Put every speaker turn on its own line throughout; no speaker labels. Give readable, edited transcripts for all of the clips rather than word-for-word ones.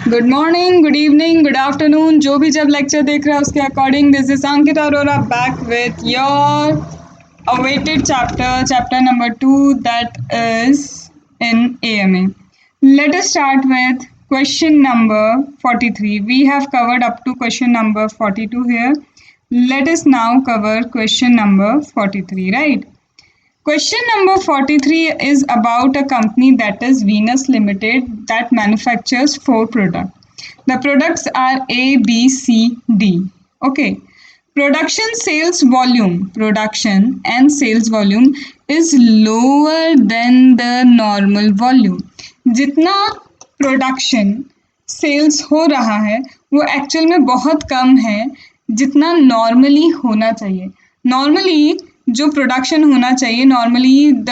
Good morning, good evening, good afternoon, जो भी जब लेक्चर देख रहा है उसके according this is Ankit Arora back with your awaited chapter number 2, that is in AMA. Let us start with question number 43. We have covered up to question number 42 here. Let us now cover question number 43, right? Question number 43 is about a company that is Venus Limited that manufactures 4 products. The products are A, B, C, D. Okay. Production and sales volume is lower than the normal volume. जितना production sales हो रहा है वो actual में बहुत कम है जितना normally होना चाहिए. नॉर्मली जो प्रोडक्शन होना चाहिए, normally the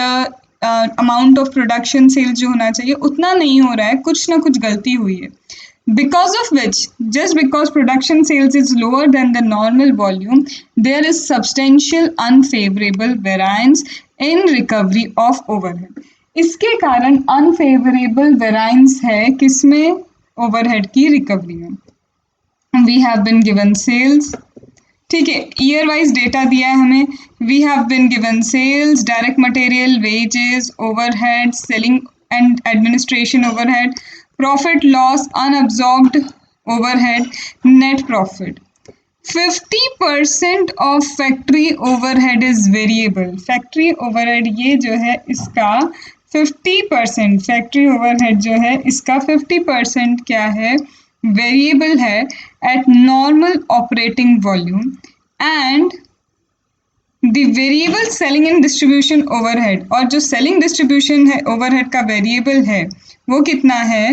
amount of production sales जो होना चाहिए उतना नहीं हो रहा है, कुछ ना कुछ गलती हुई है. Because of which, just because production sales is lower than the normal volume, there is substantial unfavorable variance in recovery of overhead. इसके कारण unfavorable variance है किसमें? overhead की रिकवरी में. We have been given sales, ठीक है, year wise data दिया है हमें. We have been given sales, direct material, wages, overhead, selling and administration overhead, profit loss, unabsorbed overhead, net profit. 50% of factory overhead is variable. Factory overhead ये जो है इसका 50%, factory overhead जो है इसका 50% क्या है? वेरिएबल है at normal operating volume, and the variable selling and distribution overhead, और जो selling distribution है overhead का variable है वो कितना है?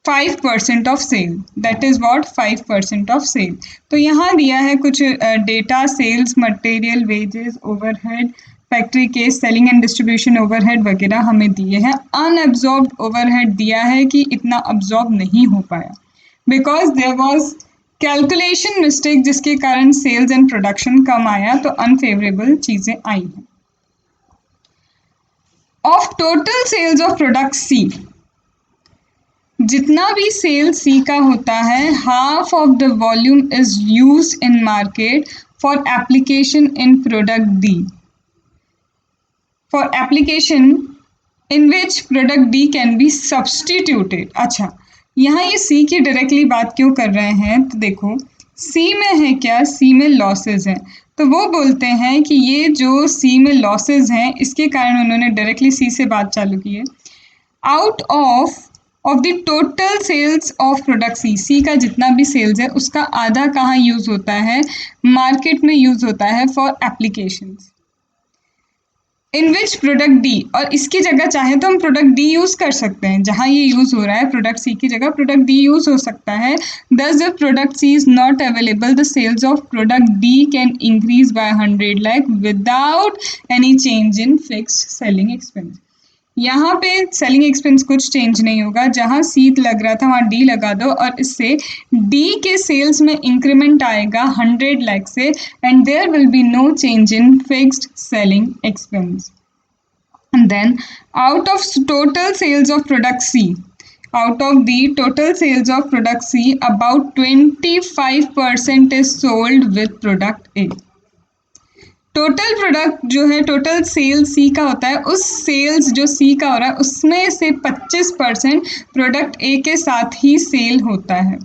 5% of sale. That is what? 5% of sale. तो यहाँ दिया है कुछ data, sales, material, wages, overhead, factory के सेलिंग एंड डिस्ट्रीब्यूशन ओवरहेड वगैरह हमें दिए हैं. अनअब्जॉर्ब्ड ओवरहेड दिया है कि इतना अब्जॉर्ब नहीं हो पाया because there was calculation mistake जिसके कारण सेल्स एंड प्रोडक्शन कम आया, तो अनफेवरेबल चीजें आई हैं. Of total sales of product C, जितना भी सेल सी का होता है, half of the volume is use in market for application in product D, for application in which product D can be substituted. अच्छा, यहाँ ये सी की डायरेक्टली बात क्यों कर रहे हैं? तो देखो, सी में है क्या? सी में लॉसेज हैं, तो वो बोलते हैं कि ये जो सी में लॉसेज हैं इसके कारण उन्होंने डायरेक्टली सी से बात चालू की है. Out of the total sales of product C, C का जितना भी सेल्स है उसका आधा कहाँ यूज होता है? मार्केट में यूज होता है for applications in which product D, और इसकी जगह चाहे तो हम प्रोडक्ट डी यूज कर सकते हैं. जहां ये यूज हो रहा है प्रोडक्ट सी की जगह प्रोडक्ट डी यूज हो सकता है. दस if product C is not available, the sales of product D can increase by 100 lakh without any change in fixed selling expense. यहाँ पे सेलिंग एक्सपेंस कुछ चेंज नहीं होगा, जहाँ सी लग रहा था वहाँ डी लगा दो और इससे डी के सेल्स में इंक्रीमेंट आएगा 100 लाख से, and there will be no change in fixed selling expense. And then out of total sales of product C, out of the total sales of product C, about 25% is sold with product A. Total product जो है, total sale C का होता है, उस sales जो सी का हो रहा है उसमें से 25% प्रोडक्ट ए के साथ ही सेल होता है.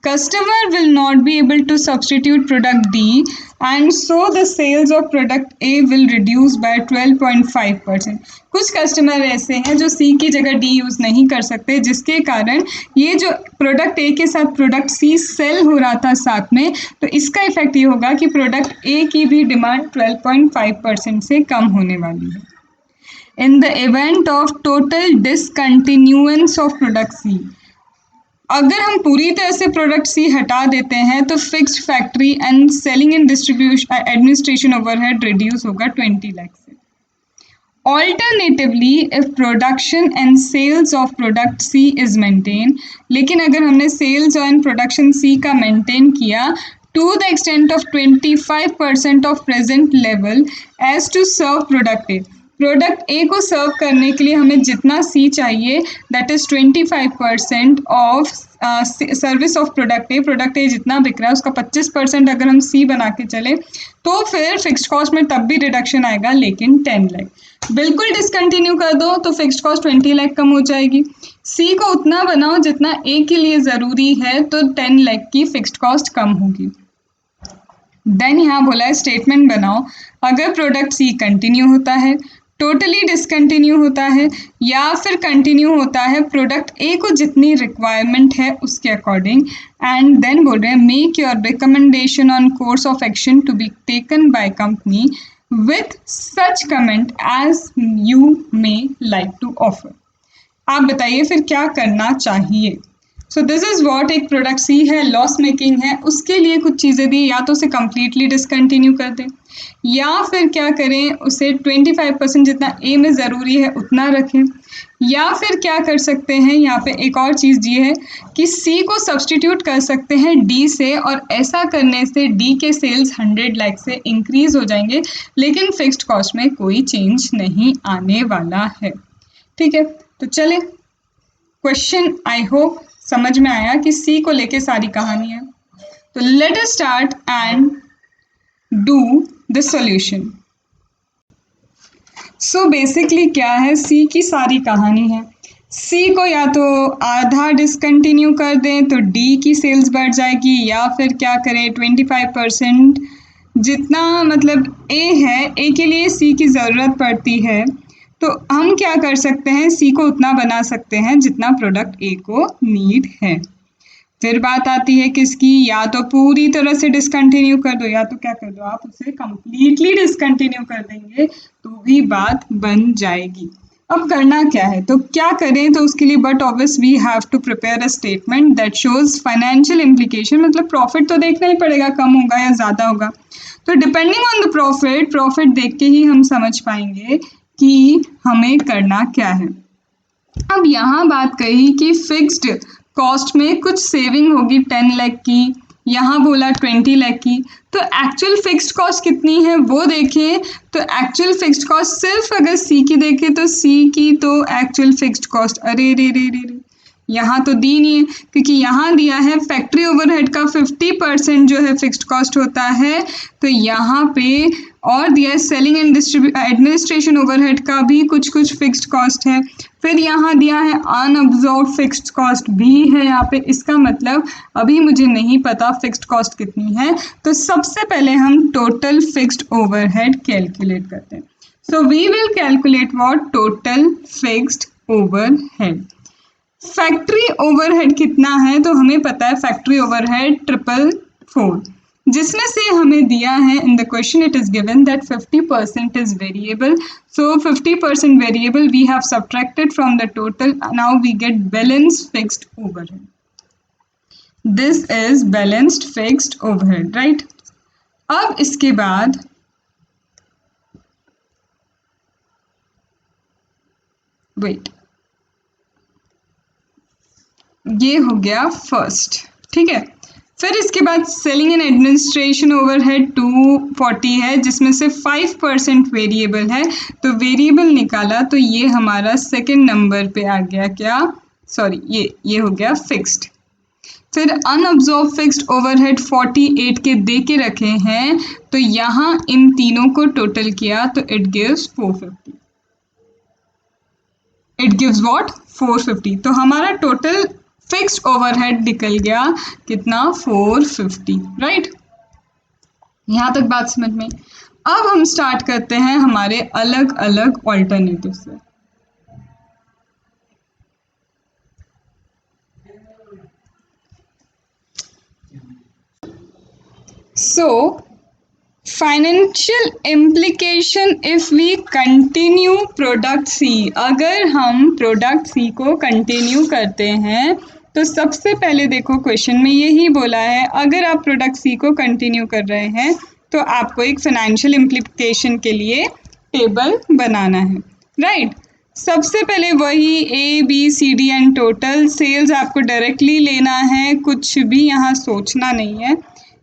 Customer will not be able to substitute product D and so the sales of product A will reduce by 12.5%. कुछ कस्टमर ऐसे हैं जो सी की जगह डी यूज़ नहीं कर सकते, जिसके कारण ये जो प्रोडक्ट ए के साथ प्रोडक्ट सी सेल हो रहा था साथ में, तो इसका इफेक्ट ये होगा कि प्रोडक्ट ए की भी डिमांड 12.5% से कम होने वाली है. In the event of total discontinuance of product C, अगर हम पूरी तरह से प्रोडक्ट सी हटा देते हैं तो fixed factory and selling and distribution administration overhead reduce होगा 20 लाख से. Alternatively, if production and sales of product C is maintained, लेकिन अगर हमने sales and production C का maintain किया to the extent of 25% of present level as to serve product A, product ए को सर्व करने के लिए हमें जितना सी चाहिए that is 25% of service of product ए जितना बिक रहा है उसका 25% अगर हम सी बना के चले तो फिर फिक्स्ड कॉस्ट में तब भी रिडक्शन आएगा, लेकिन 10 लाख। बिल्कुल डिसकंटिन्यू कर दो तो फिक्स्ड कॉस्ट 20 लाख कम हो जाएगी। सी को उतना बनाओ जितना ए के लिए ज़रूरी है तो 10 लाख की फिक्स्ड कॉस्ट कम होगी। देन यहाँ बोला है स्टेटमेंट बनाओ अगर प्रोडक्ट सी कंटिन्यू होता है, टोटली डिसकंटिन्यू होता है या फिर कंटिन्यू होता है प्रोडक्ट ए को जितनी रिक्वायरमेंट है उसके अकॉर्डिंग। एंड देन बोल रहे हैं make your recommendation on course of action to be taken by company with such comment as you may like to offer. आप बताइए फिर क्या करना चाहिए। सो दिस इज़ वॉट एक प्रोडक्ट सी है, लॉस मेकिंग है, उसके लिए कुछ चीज़ें दी, या तो उसे कम्प्लीटली डिसकंटिन्यू कर दें या फिर क्या करें उसे 25% जितना ए में ज़रूरी है उतना रखें, या फिर क्या कर सकते हैं यहाँ पे एक और चीज़ दी है कि सी को सब्सटीट्यूट कर सकते हैं डी से और ऐसा करने से डी के सेल्स 100 लाख से इंक्रीज हो जाएंगे लेकिन फिक्स्ड कॉस्ट में कोई चेंज नहीं आने वाला है। ठीक है, तो चले क्वेश्चन आई होप समझ में आया कि सी को लेके सारी कहानी है। तो let us start and do the solution. So basically क्या है, सी की सारी कहानी है। सी को या तो आधा डिसकंटिन्यू कर दें तो डी की सेल्स बढ़ जाएगी, या फिर क्या करें 25% जितना मतलब ए है, ए के लिए सी की ज़रूरत पड़ती है तो हम क्या कर सकते हैं सी को उतना बना सकते हैं जितना प्रोडक्ट ए को नीड है। फिर बात आती है किसकी, या तो पूरी तरह से डिसकंटिन्यू कर दो या तो क्या कर दो आप उसे कंप्लीटली डिसकंटिन्यू कर देंगे तो भी बात बन जाएगी। अब करना क्या है, तो क्या करें, तो उसके लिए but obvious we have to prepare a statement that shows financial implication, मतलब प्रॉफिट तो देखना ही पड़ेगा कम होगा या ज़्यादा होगा। तो डिपेंडिंग ऑन द प्रॉफिट देख के ही हम समझ पाएंगे कि हमें करना क्या है। अब यहाँ बात कही कि फिक्स्ड कॉस्ट में कुछ सेविंग होगी 10 लाख की, यहाँ बोला 20 लाख की, तो एक्चुअल फिक्स्ड कॉस्ट कितनी है वो देखें। तो एक्चुअल फिक्स्ड कॉस्ट सिर्फ अगर सी की देखें तो सी की तो एक्चुअल फिक्स्ड कॉस्ट अरे रे रे रे रे यहाँ तो दी नहीं है, क्योंकि यहाँ दिया है फैक्ट्री ओवरहेड का 50% जो है फिक्स्ड कॉस्ट होता है, तो यहाँ पे और दिया है सेलिंग एंड एडमिनिस्ट्रेशन ओवरहेड का भी कुछ फिक्स्ड कॉस्ट है। फिर यहाँ दिया है अनअब्जॉर्ब फिक्स्ड कॉस्ट भी है यहाँ पे, इसका मतलब अभी मुझे नहीं पता फिक्स्ड कॉस्ट कितनी है, तो सबसे पहले हम टोटल फिक्स्ड ओवरहेड कैलकुलेट करते हैं। So we will calculate what total fixed overhead. Factory overhead कितना है, तो हमें पता है फैक्ट्री ओवरहेड 444, जिसमें से हमें दिया है in the question it is given that 50% is variable, so 50% variable we have subtracted from the total, now we get balanced fixed overhead. This is balanced fixed overhead, right. अब इसके बाद wait, ये हो गया फर्स्ट, ठीक है। फिर इसके बाद सेलिंग एंड एडमिनिस्ट्रेशन ओवरहेड 240 है, जिसमें से 5% वेरिएबल है, तो वेरिएबल निकाला तो ये हमारा सेकंड नंबर पे आ गया, क्या सॉरी ये हो गया फिक्स्ड। फिर अनअब्जॉर्ब फिक्स्ड ओवरहेड 48 के दे के रखे हैं, तो यहाँ इन तीनों को टोटल किया तो it gives 450, it gives what 450, तो हमारा टोटल फिक्स्ड ओवरहेड निकल गया कितना 450, राइट। यहाँ तक बात समझ में। अब हम स्टार्ट करते हैं हमारे अलग अलग ऑल्टरनेटिव से। So financial implication if we continue product C, अगर हम प्रोडक्ट सी को कंटिन्यू करते हैं तो सबसे पहले देखो क्वेश्चन में यही बोला है, अगर आप प्रोडक्ट सी को कंटिन्यू कर रहे हैं तो आपको एक फाइनेंशियल इम्प्लीकेशन के लिए टेबल बनाना है, राइट। सबसे पहले वही A B C D and total sales आपको डायरेक्टली लेना है, कुछ भी यहाँ सोचना नहीं है।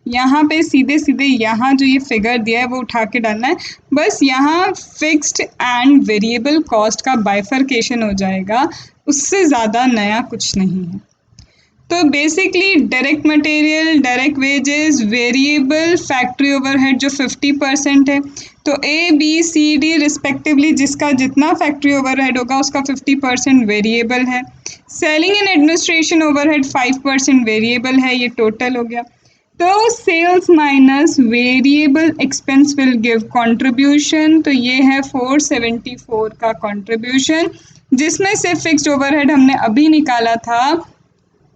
यहाँ पे सीधे सीधे यहाँ जो ये फिगर दिया है वो उठा के डालना है, बस यहाँ फिक्स्ड एंड वेरिएबल कॉस्ट का बाइफर्केशन हो जाएगा, उससे ज़्यादा नया कुछ नहीं है। तो basically direct material, direct wages, variable factory overhead जो 50% है, तो A B C D respectively जिसका जितना फैक्ट्री ओवरहेड होगा उसका 50% वेरिएबल है। Selling and administration overhead 5% variable है, ये टोटल हो गया। तो sales minus variable expense will give contribution, तो ये है 474 का कंट्रीब्यूशन, जिसमें से फिक्स्ड ओवरहेड हमने अभी निकाला था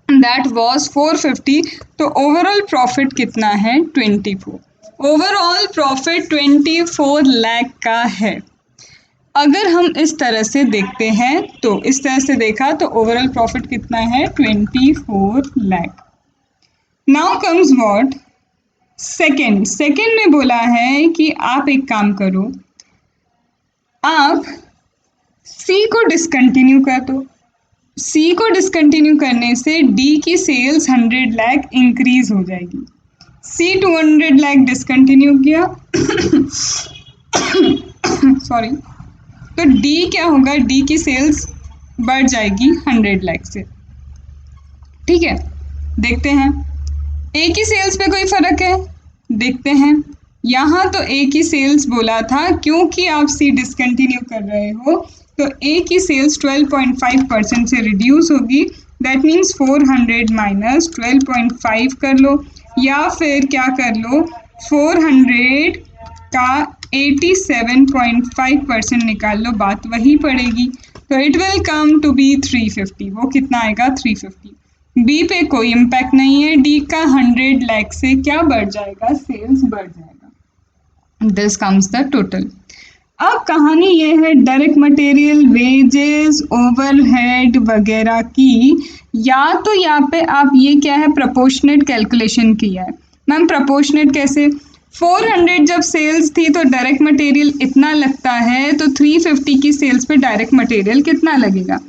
दैट वॉज 450, तो ओवरऑल प्रॉफिट कितना है 24, ओवरऑल प्रॉफिट 24 लाख का है। अगर हम इस तरह से देखते हैं तो इस तरह से देखा तो ओवरऑल प्रॉफिट कितना है 24 lakh. Now comes what second में बोला है कि आप एक काम करो, आप सी को डिसकंटिन्यू कर दो। सी को डिसकंटिन्यू करने से डी की सेल्स 100 लाख इंक्रीज हो जाएगी। सी 200 लाख डिसकंटिन्यू किया सॉरी, तो डी क्या होगा, डी की सेल्स बढ़ जाएगी 100 लाख से। ठीक है, देखते हैं ए की सेल्स पे कोई फर्क है, देखते हैं। यहाँ तो ए की सेल्स बोला था, क्योंकि आप सी डिसकंटिन्यू कर रहे हो तो ए की सेल्स 12.5% से रिड्यूस होगी, दैट मीन्स 400 माइनस 12.5 कर लो, या फिर क्या कर लो 400 का 87.5% निकाल लो, बात वही पड़ेगी। तो it will come to be 350, वो कितना आएगा 350। बी पे कोई इम्पैक्ट नहीं है, डी का 100 लाख से क्या बढ़ जाएगा, सेल्स बढ़ जाएगा। This comes the total. अब कहानी ये है डायरेक्ट मटेरियल, वेजेस, ओवरहेड वगैरह की, या तो यहाँ पे आप ये क्या है प्रोपोर्शनेट कैलकुलेशन किया है। मैम प्रोपोर्शनेट कैसे, 400 जब सेल्स थी तो डायरेक्ट मटेरियल इतना लगता है, तो 350 की सेल्स पे डायरेक्ट मटेरियल कितना लगेगा।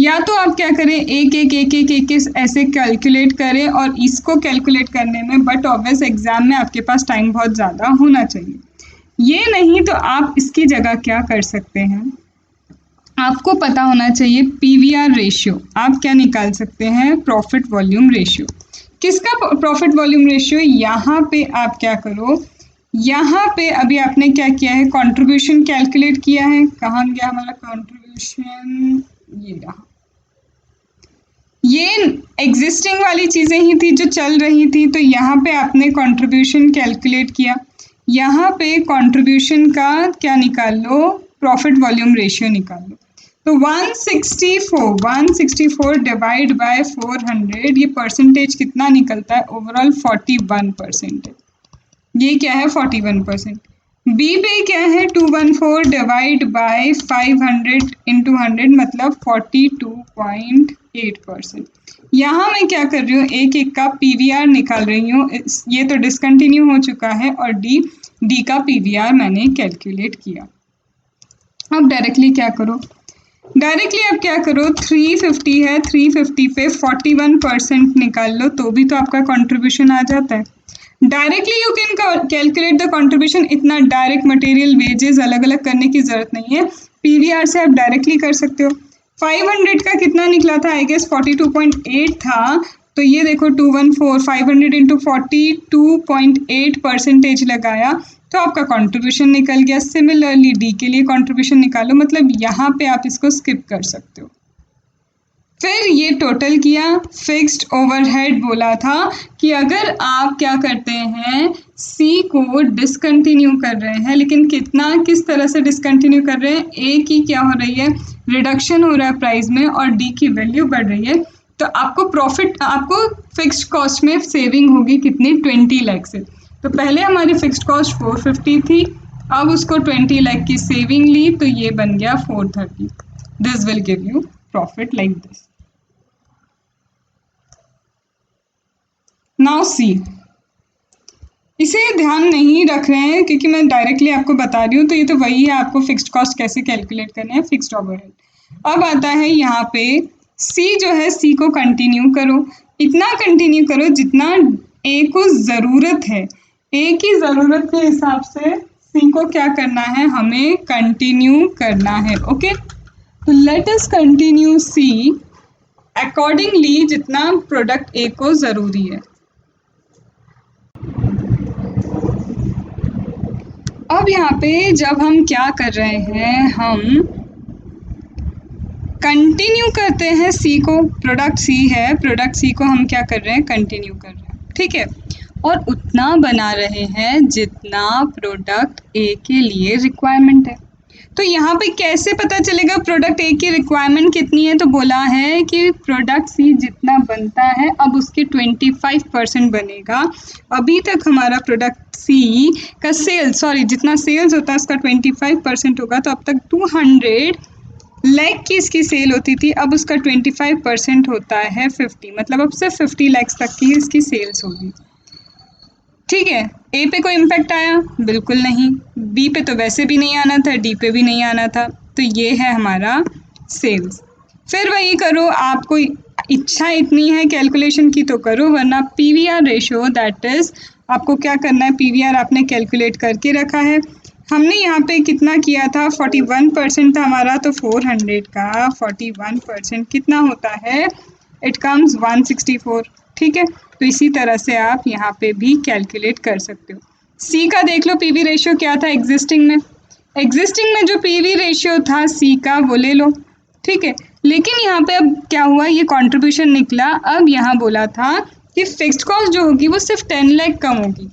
या तो आप क्या करें, एक ऐसे कैलकुलेट करें, और इसको कैलकुलेट करने में बट ऑब्वियस एग्जाम में आपके पास टाइम बहुत ज़्यादा होना चाहिए। ये नहीं तो आप इसकी जगह क्या कर सकते हैं, आपको पता होना चाहिए पीवीआर रेशियो। आप क्या निकाल सकते हैं, प्रॉफिट वॉल्यूम रेशियो। किसका प्रॉफिट वॉल्यूम रेशियो, यहाँ पे आप क्या करो, यहाँ पे अभी आपने क्या किया है, कंट्रीब्यूशन कैलकुलेट किया है, कहाँ गया हमारा कंट्रीब्यूशन, ये रहा। ये एग्जिस्टिंग वाली चीज़ें ही थी जो चल रही थी, तो यहाँ पे आपने कंट्रीब्यूशन कैलकुलेट किया, यहाँ पे कंट्रीब्यूशन का क्या निकाल लो, प्रॉफिट वॉल्यूम रेशियो निकाल लो। तो 164 डिवाइड बाय 400, ये परसेंटेज कितना निकलता है, ओवरऑल 41% है। ये क्या है 41%। बी पे क्या है 214 डिवाइड बाय 500 इंटू 100 मतलब 42.8%। यहाँ मैं क्या कर रही हूँ, एक एक का पीवीआर निकाल रही हूँ, ये तो डिसकंटिन्यू हो चुका है, और डी का पीवीआर मैंने कैलकुलेट किया। अब डायरेक्टली क्या करो, डायरेक्टली अब क्या करो, 350 है, 350 पे 41% निकाल लो, तो भी तो आपका कंट्रीब्यूशन आ जाता है। Directly you can calculate the contribution, इतना डायरेक्ट मटेरियल वेजेस अलग अलग करने की जरूरत नहीं है, पीवीआर से आप डायरेक्टली कर सकते हो। 500 का कितना निकला था, आई गेस 42.8 था, तो ये देखो 214 500 इंटू 42.8% लगाया, तो आपका कंट्रीब्यूशन निकल गया। सिमिलरली डी के लिए कंट्रीब्यूशन निकालो, मतलब यहाँ पे आप इसको स्किप कर सकते हो। फिर ये टोटल किया, फिक्स्ड ओवरहेड बोला था कि अगर आप क्या करते हैं, सी को डिसकंटिन्यू कर रहे हैं, लेकिन कितना किस तरह से डिसकंटिन्यू कर रहे हैं, ए की क्या हो रही है, रिडक्शन हो रहा है प्राइस में, और डी की वैल्यू बढ़ रही है, तो आपको प्रॉफिट, आपको फिक्स्ड कॉस्ट में सेविंग होगी कितनी, 20 लाख से। तो पहले हमारी फिक्स्ड कॉस्ट 450 थी, अब उसको 20 लाख की सेविंग ली, तो ये बन गया 430। This will give you profit like this. Now see, इसे ध्यान नहीं रख रहे हैं क्योंकि मैं डायरेक्टली आपको बता रही हूँ, तो ये तो वही है, आपको फिक्स्ड कॉस्ट कैसे कैलकुलेट करना है, फिक्स्ड ओवरहेड। अब आता है यहाँ पे सी जो है, सी को कंटिन्यू करो, इतना कंटिन्यू करो जितना ए को ज़रूरत है, ए की ज़रूरत के हिसाब से सी को क्या करना है, हमें कंटिन्यू करना है। ओके, तो लेट अस कंटिन्यू सी अकॉर्डिंगली जितना प्रोडक्ट ए को ज़रूरी है। अब यहाँ पे जब हम क्या कर रहे हैं, हम कंटिन्यू करते हैं सी को, प्रोडक्ट सी है, प्रोडक्ट सी को हम क्या कर रहे हैं, कंटिन्यू कर रहे हैं, ठीक है, और उतना बना रहे हैं जितना प्रोडक्ट ए के लिए रिक्वायरमेंट है। तो यहाँ पे कैसे पता चलेगा प्रोडक्ट ए की रिक्वायरमेंट कितनी है, तो बोला है कि प्रोडक्ट सी जितना बनता है अब उसके 25% बनेगा। अभी तक हमारा प्रोडक्ट सी का जितना सेल्स होता है उसका 25% होगा, तो अब तक 200 लाख की इसकी सेल होती थी, अब उसका 25% होता है 50, मतलब अब सिर्फ 50 लाख तक की इसकी सेल्स होगी। ठीक है, ए पे कोई इम्पैक्ट आया? बिल्कुल नहीं। बी पे तो वैसे भी नहीं आना था, डी पे भी नहीं आना था, तो ये है हमारा सेल्स। फिर वही करो, आपको इच्छा इतनी है कैलकुलेशन की तो करो, वरना पीवीआर रेशियो दैट इज आपको क्या करना है, पीवीआर आपने कैलकुलेट करके रखा है। हमने यहाँ पे कितना किया था, 41% था हमारा, तो 400 का 41% कितना होता है, इट कम्स 164। ठीक है, तो इसी तरह से आप यहाँ पे भी कैलकुलेट कर सकते हो। सी का देख लो पीवी रेशियो क्या था एग्जिस्टिंग में जो पीवी रेशियो था सी का वो ले लो। ठीक है, लेकिन यहाँ पे अब क्या हुआ, ये कंट्रीब्यूशन निकला, अब यहाँ बोला था कि फिक्स्ड कॉस्ट जो होगी वो सिर्फ 10 लाख कम होगी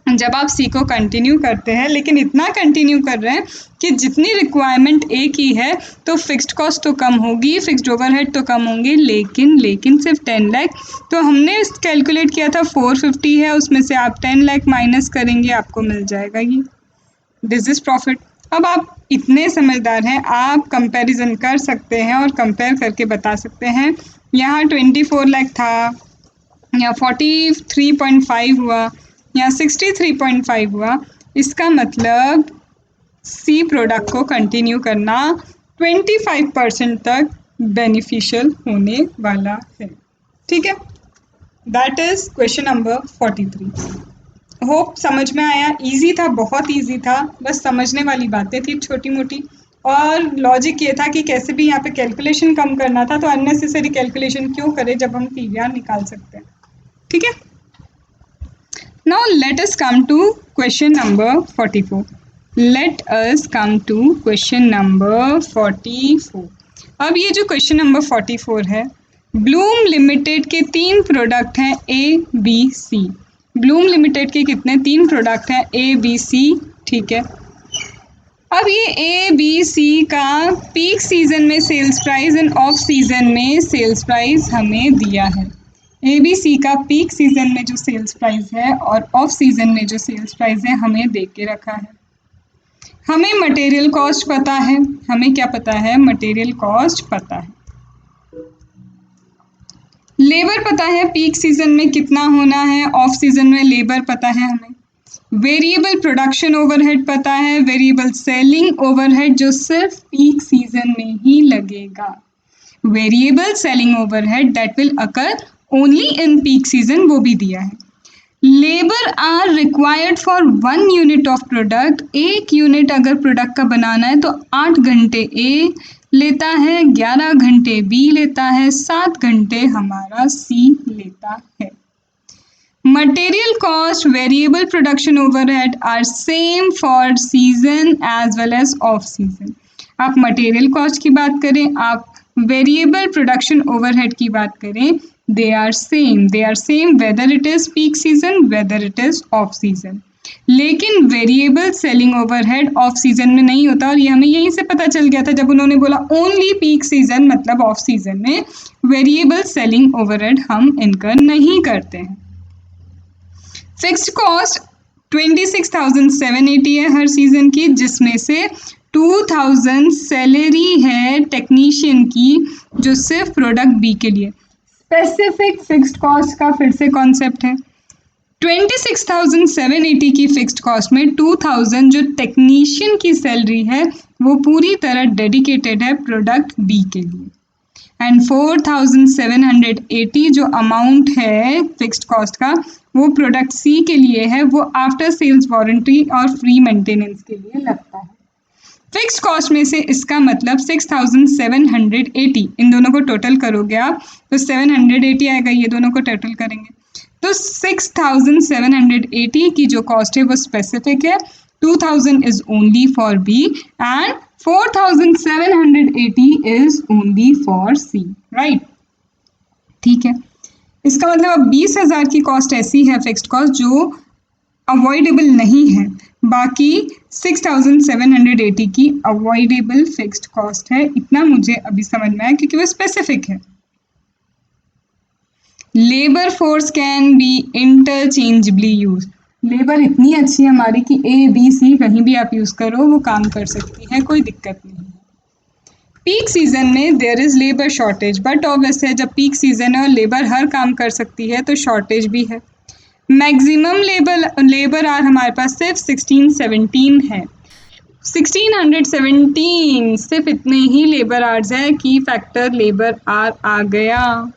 जब आप सी को कंटिन्यू करते हैं, लेकिन इतना कंटिन्यू कर रहे हैं कि जितनी रिक्वायरमेंट ए की है तो फिक्स्ड कॉस्ट तो कम होगी, फिक्स्ड ओवरहेड तो कम होंगे, लेकिन सिर्फ 10 लाख। तो हमने कैलकुलेट किया था 450 है, उसमें से आप 10 लाख माइनस करेंगे, आपको मिल जाएगा ये, दिस इज प्रॉफिट। अब आप इतने समझदार हैं, आप कंपैरिजन कर सकते हैं और कंपेयर करके बता सकते हैं, यहाँ 24 लाख था, यहाँ 43.5 हुआ, यहाँ 63.5 हुआ, इसका मतलब सी प्रोडक्ट को कंटिन्यू करना 25% तक बेनिफिशियल होने वाला है। ठीक है, that is question number 43। Hope समझ में आया, इजी था, बहुत इजी था, बस समझने वाली बातें थी छोटी मोटी, और लॉजिक ये था कि कैसे भी यहाँ पे कैलकुलेशन कम करना था, तो अननेसेसरी कैलकुलेशन क्यों करें जब हम पीवीआर निकाल सकते हैं। ठीक है, now let us come to question number 44. Let us come to question number 44. अब ये जो क्वेश्चन नंबर 44 है, ब्लूम लिमिटेड के 3 प्रोडक्ट हैं A B C. Bloom limited के कितने, 3 प्रोडक्ट हैं ए बी सी। ठीक है, अब ये ए बी सी का पीक सीजन में sales price and off season में सेल्स प्राइस हमें दिया है। ए बी सी का पीक सीजन में जो सेल्स प्राइस है और ऑफ सीजन में जो सेल्स प्राइस है हमें दे के रखा है। हमें मटेरियल कॉस्ट पता है, हमें क्या पता है, मटेरियल कॉस्ट पता है, लेबर पता है पीक सीजन में कितना होना है, ऑफ सीजन में लेबर पता है हमें, वेरिएबल प्रोडक्शन ओवरहेड पता है, वेरिएबल सेलिंग ओवरहेड जो सिर्फ पीक सीजन में ही लगेगा, variable selling overhead that will occur only in peak season वो भी दिया है। Labour are required for 1 unit of product, 1 unit अगर प्रोडक्ट का बनाना है तो 8 घंटे ए लेता है, 11 घंटे बी लेता है, 7 घंटे हमारा सी लेता है। Material cost, variable production overhead are same for season as well as off season. आप मटेरियल कॉस्ट की बात करें, आप वेरिएबल प्रोडक्शन ओवरहेड की बात करें, they are same whether it is peak season whether it is off season. लेकिन variable selling overhead off season में नहीं होता, और ये हमें यहीं से पता चल गया था जब उन्होंने बोला ओनली पीक सीजन, मतलब ऑफ सीजन में वेरिएबल सेलिंग ओवरहेड हम इनकर नहीं करते हैं। फिक्स्ड कॉस्ट 26,780 है हर सीजन की, जिसमें से 2,000 सैलरी है टेक्नीशियन की जो सिर्फ प्रोडक्ट बी के लिए। स्पेसिफिक फिक्स्ड कॉस्ट का फिर से कॉन्सेप्ट है, 26,780 की फिक्स्ड कॉस्ट में 2,000 जो टेक्नीशियन की सैलरी है वो पूरी तरह डेडिकेटेड है प्रोडक्ट बी के लिए, एंड 4780 जो अमाउंट है फिक्स्ड कॉस्ट का वो प्रोडक्ट सी के लिए है, वो आफ्टर सेल्स वारंटी और फ्री मेंटेनेंस के लिए लगता है। फिक्स्ड कॉस्ट में से इसका मतलब 6780, इन दोनों को टोटल करोगे आप तो 780 आएगा, ये दोनों को टोटल करेंगे तो 6780 की जो कॉस्ट है वो स्पेसिफिक है, 2000 is only for B and 4780 is only for C, right. ठीक है, इसका मतलब अब 20,000 की कॉस्ट ऐसी है फिक्स्ड कॉस्ट जो अवॉइडेबल नहीं है, बाकी 6780 की अवॉइडेबल फिक्स्ड कॉस्ट है। इतना मुझे अभी समझ में आया क्योंकि वो स्पेसिफिक है। Labour force can be interchangeably use, labour इतनी अच्छी है हमारी कि ए बी सी कहीं भी आप यूज करो वो काम कर सकती है, कोई दिक्कत नहीं। पीक सीजन में there is labour shortage, but obvious है जब पीक सीजन है और लेबर हर काम कर सकती है तो शॉर्टेज भी है। मैक्सिमम लेबर आर हमारे पास सिर्फ 1617 है, 1617 सिर्फ इतने ही लेबर आवर्स है कि फैक्टर लेबर आर आ गया।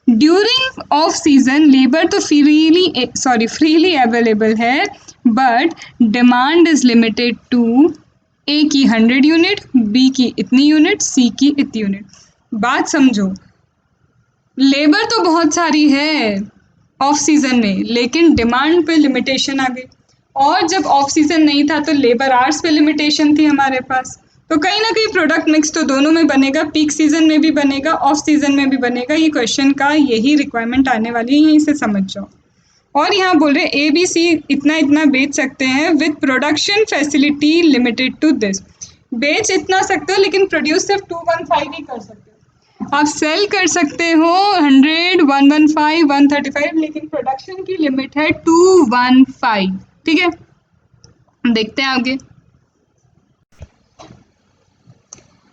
ड्यूरिंग ऑफ सीजन लेबर तो फ्रीली अवेलेबल है, but demand is limited to a की 100 यूनिट, बी की इतनी यूनिट, सी की इतनी यूनिट। बात समझो, लेबर तो बहुत सारी है ऑफ सीजन में, लेकिन डिमांड पे लिमिटेशन आ गई, और जब ऑफ सीजन नहीं था तो लेबर आवर्स पे लिमिटेशन थी हमारे पास, तो कहीं ना कहीं प्रोडक्ट मिक्स तो दोनों में बनेगा, पीक सीजन में भी बनेगा, ऑफ सीजन में भी बनेगा। ये क्वेश्चन का यही रिक्वायरमेंट आने वाली है, यहीं से समझ जाओ। और यहाँ बोल रहे ए बी सी इतना इतना बेच सकते हैं with production facility limited to this, बेच इतना सकते हो लेकिन प्रोड्यूस सिर्फ 215 ही कर सकते हो। आप सेल कर सकते हो 100, 115, 135, लेकिन प्रोडक्शन की लिमिट है 215। ठीक है, देखते हैं आगे।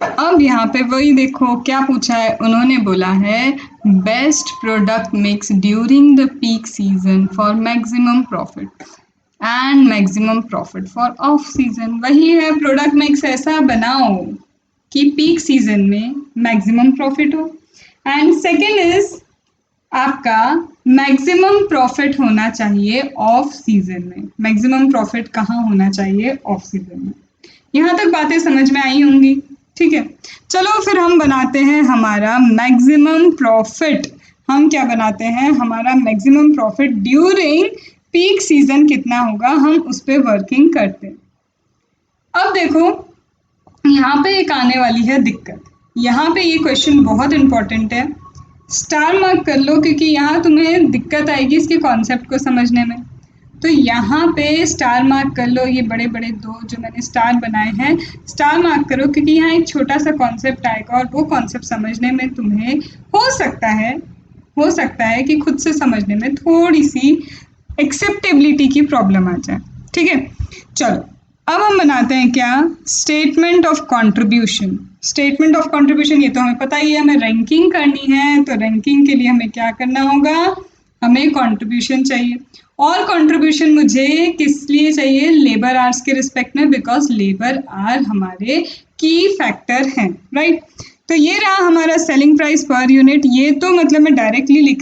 अब यहाँ पे वही देखो क्या पूछा है, उन्होंने बोला है best product mix during the peak season for maximum profit and maximum profit for off season. वही है, प्रोडक्ट मिक्स ऐसा बनाओ कि पीक सीजन में मैक्सिमम प्रॉफिट हो, एंड सेकेंड इज आपका मैक्सिमम प्रॉफिट होना चाहिए ऑफ सीजन में। मैक्सिमम प्रॉफिट कहाँ होना चाहिए? ऑफ सीजन में। यहाँ तक बातें समझ में आई होंगी, ठीक है। चलो फिर हम बनाते हैं हमारा मैक्सिमम प्रॉफिट। हम क्या बनाते हैं? हमारा maximum profit during peak season कितना होगा, हम उस पर वर्किंग करते हैं। अब देखो यहाँ पे एक आने वाली है दिक्कत, यहाँ पे ये क्वेश्चन बहुत इंपॉर्टेंट है, स्टार मार्क कर लो क्योंकि यहाँ तुम्हें दिक्कत आएगी इसके कॉन्सेप्ट को समझने में। तो यहाँ पे स्टार मार्क कर लो, ये बड़े बड़े दो जो मैंने स्टार बनाए हैं स्टार मार्क करो, क्योंकि यहाँ एक छोटा सा कॉन्सेप्ट आएगा और वो कॉन्सेप्ट समझने में तुम्हें हो सकता है कि खुद से समझने में थोड़ी सी एक्सेप्टेबिलिटी की प्रॉब्लम आ जाए। ठीक है, चलो अब हम बनाते हैं क्या, statement of contribution. Statement of contribution ये तो हमें पता ही है, हमें रैंकिंग करनी है, तो रैंकिंग के लिए हमें क्या करना होगा, हमें कंट्रीब्यूशन चाहिए। और कंट्रीब्यूशन मुझे किस लिए चाहिए? लेबर आवर्स के रिस्पेक्ट में, बिकॉज लेबर आर हमारे की फैक्टर हैं, राइट। तो ये रहा हमारा सेलिंग प्राइस पर यूनिट। ये तो मतलब मैं डायरेक्टली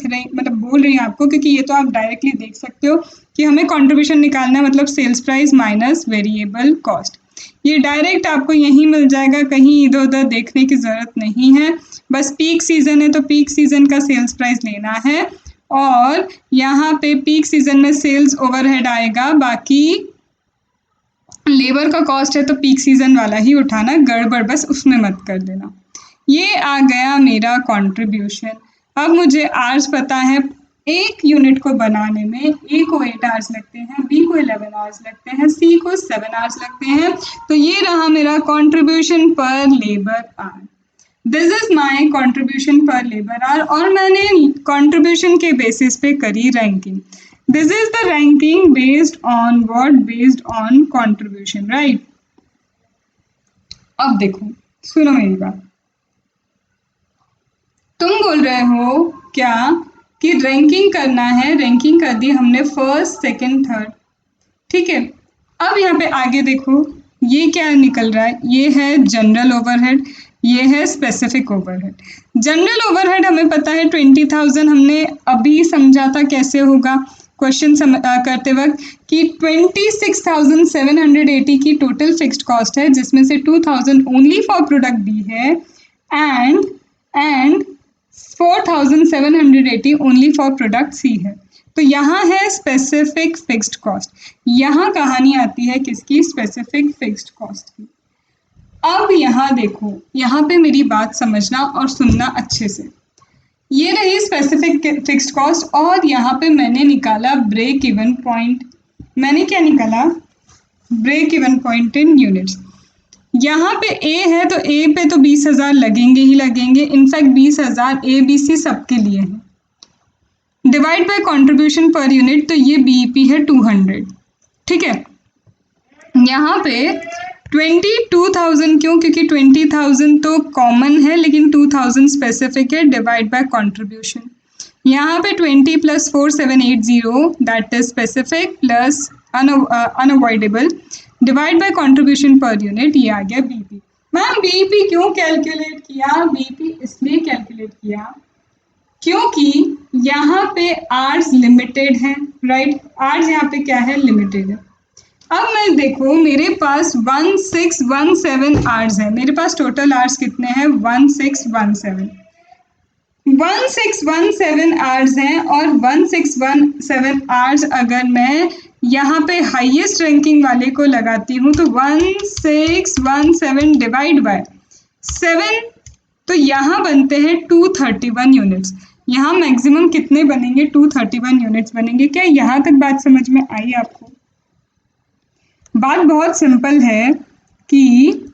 बोल रही हूँ आपको, क्योंकि ये तो आप डायरेक्टली देख सकते हो कि हमें कंट्रीब्यूशन निकालना है, मतलब sales price minus variable cost. ये डायरेक्ट आपको यहीं मिल जाएगा, कहीं इधर उधर देखने की जरूरत नहीं है। बस पीक सीजन है तो पीक सीजन का सेल्स प्राइस लेना है, और यहाँ पे पीक सीजन में सेल्स ओवरहेड आएगा, बाकी लेबर का कॉस्ट है तो पीक सीजन वाला ही उठाना, गड़बड़ बस उसमें मत कर देना। ये आ गया मेरा कंट्रीब्यूशन। अब मुझे आवर्स पता है, एक यूनिट को बनाने में ए को 8 आवर्स लगते हैं, बी को 11 आवर्स लगते हैं, सी को 7 आवर्स लगते हैं। तो ये रहा मेरा कंट्रीब्यूशन पर labour our. This is my contribution पर लेबर आवर, और मैंने कंट्रीब्यूशन के बेसिस पे करी ranking. This is the ranking based on what? Based on contribution, right. अब देखो, सुनो मेरी बात, तुम बोल रहे हो क्या कि रैंकिंग करना है, रैंकिंग कर दी हमने फर्स्ट सेकंड थर्ड, ठीक है। अब यहाँ पे आगे देखो ये क्या निकल रहा है, ये है जनरल ओवरहेड। ये है स्पेसिफिक ओवरहेड। जनरल ओवरहेड हमें पता है 20,000, हमने अभी समझा था कैसे होगा क्वेश्चन करते वक्त कि 26,780 की टोटल फिक्स्ड कॉस्ट है, जिसमें से 2,000 ओनली फॉर प्रोडक्ट बी है and 4,780 only for product C है। तो यहाँ है स्पेसिफिक फिक्स्ड कॉस्ट। यहाँ कहानी आती है किसकी? स्पेसिफिक फिक्स्ड कॉस्ट की। अब यहाँ देखो, यहाँ पे मेरी बात समझना और सुनना अच्छे से। ये रही स्पेसिफिक फिक्स्ड कॉस्ट और यहाँ पे मैंने निकाला ब्रेक इवन पॉइंट। मैंने क्या निकाला? Break even point in units. यहाँ पे ए है तो ए पे तो 20,000 लगेंगे ही लगेंगे। इनफैक्ट 20,000 ए बी सी सबके लिए है। Divide by contribution per unit, तो ये बीईपी है 200। ठीक है, यहाँ पे 22,000 क्यों? क्योंकि 20,000 तो कॉमन है लेकिन 2,000 स्पेसिफिक है। डिवाइड बाय कंट्रीब्यूशन, यहाँ पे 20 + 4,780 that is specific plus unavoidable, divide by contribution per unit, ये आ गया बीपी। मैम बीपी क्यों कैलकुलेट किया? बीपी इसलिए कैलकुलेट किया क्योंकि यहाँ पे आर्स लिमिटेड है, राइट? आर्स यहाँ पे क्या है? लिमिटेड है। अब मैं देखो, मेरे पास 1617 आर्स है। मेरे पास टोटल आर्स कितने हैं? 1617 आवर्स हैं। और 1617 आवर्स अगर मैं यहाँ पे हाईएस्ट रैंकिंग वाले को लगाती हूँ तो 1617 डिवाइड बाय 7, तो यहाँ बनते हैं 231 यूनिट्स। यहाँ मैक्सिमम कितने बनेंगे? 231 यूनिट्स बनेंगे। क्या यहाँ तक बात समझ में आई आपको? बात बहुत सिंपल है कि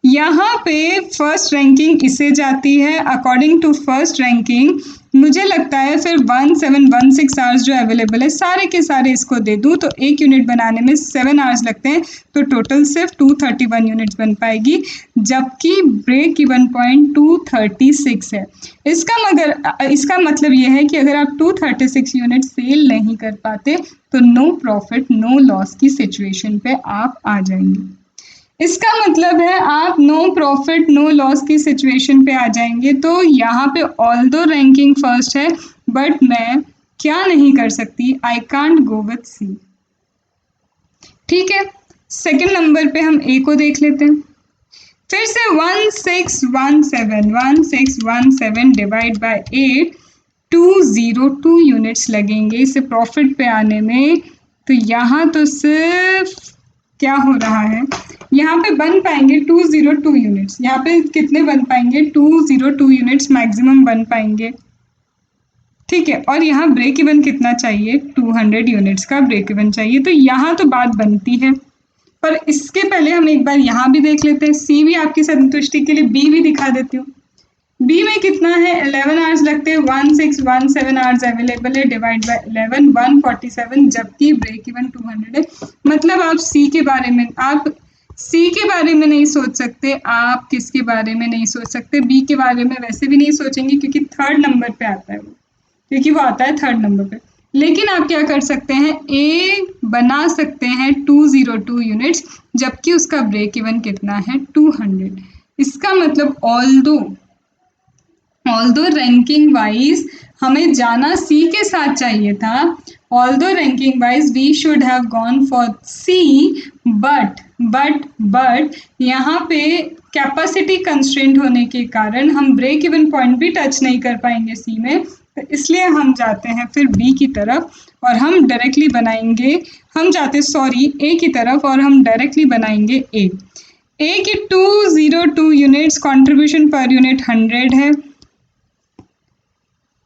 यहाँ पे फर्स्ट रैंकिंग इसे जाती है। अकॉर्डिंग टू फर्स्ट रैंकिंग मुझे लगता है फिर 1716 आवर्स जो अवेलेबल है सारे के सारे इसको दे दूँ तो एक यूनिट बनाने में 7 आवर्स लगते हैं, तो टोटल सिर्फ 231 यूनिट्स बन पाएगी, जबकि ब्रेक इवन पॉइंट 236 है। इसका मतलब ये है कि अगर आप 236 यूनिट सेल नहीं कर पाते तो नो प्रॉफिट नो लॉस की सिचुएशन पे आप आ जाएंगे। इसका मतलब है आप नो प्रॉफिट नो लॉस की सिचुएशन पे आ जाएंगे। तो यहाँ पे ऑल्दो रैंकिंग फर्स्ट है बट मैं क्या नहीं कर सकती? I can't go with C. ठीक है, सेकंड नंबर पे हम ए को देख लेते हैं। फिर से 1617 डिवाइड बाय 8, 202 यूनिट्स लगेंगे इसे प्रॉफिट पे आने में। तो यहाँ तो सिर्फ क्या हो रहा है, यहाँ पे बन पाएंगे 202 यूनिट्स। यहाँ पे कितने बन पाएंगे? 202 यूनिट्स मैक्सिमम बन पाएंगे। ठीक है, और यहाँ ब्रेक इवन कितना चाहिए? 200 यूनिट्स का ब्रेक इवन चाहिए। तो यहाँ तो बात बनती है, पर इसके पहले हम एक बार यहाँ भी देख लेते हैं। सी भी आपकी संतुष्टि के लिए बी भी दिखा देती हूँ। बी में कितना है? 11 आवर्स लगते हैं। 1617 आवर्स अवेलेबल है, डिवाइड बाय 11 147, जबकि ब्रेक इवन 200 है। मतलब आप सी के बारे में नहीं सोच सकते। आप किसके बारे में नहीं सोच सकते? बी के बारे में वैसे भी नहीं सोचेंगे क्योंकि थर्ड नंबर पे आता है वो, क्योंकि वो आता है थर्ड नंबर पे। लेकिन आप क्या कर सकते हैं? ए बना सकते हैं 202 यूनिट्स, जबकि उसका ब्रेक इवन कितना है? 200। इसका मतलब ऑल्दो रैंकिंग वाइज हमें जाना सी के साथ चाहिए था। Although ranking wise we should have gone for C, but यहाँ पे कैपेसिटी कंस्ट्रेंट होने के कारण हम ब्रेक इवन पॉइंट भी टच नहीं कर पाएंगे सी में, तो इसलिए हम जाते हैं फिर बी की तरफ और हम डायरेक्टली बनाएंगे, ए की तरफ और हम डायरेक्टली बनाएंगे ए की 202 यूनिट्स, कंट्रीब्यूशन पर यूनिट 100 है,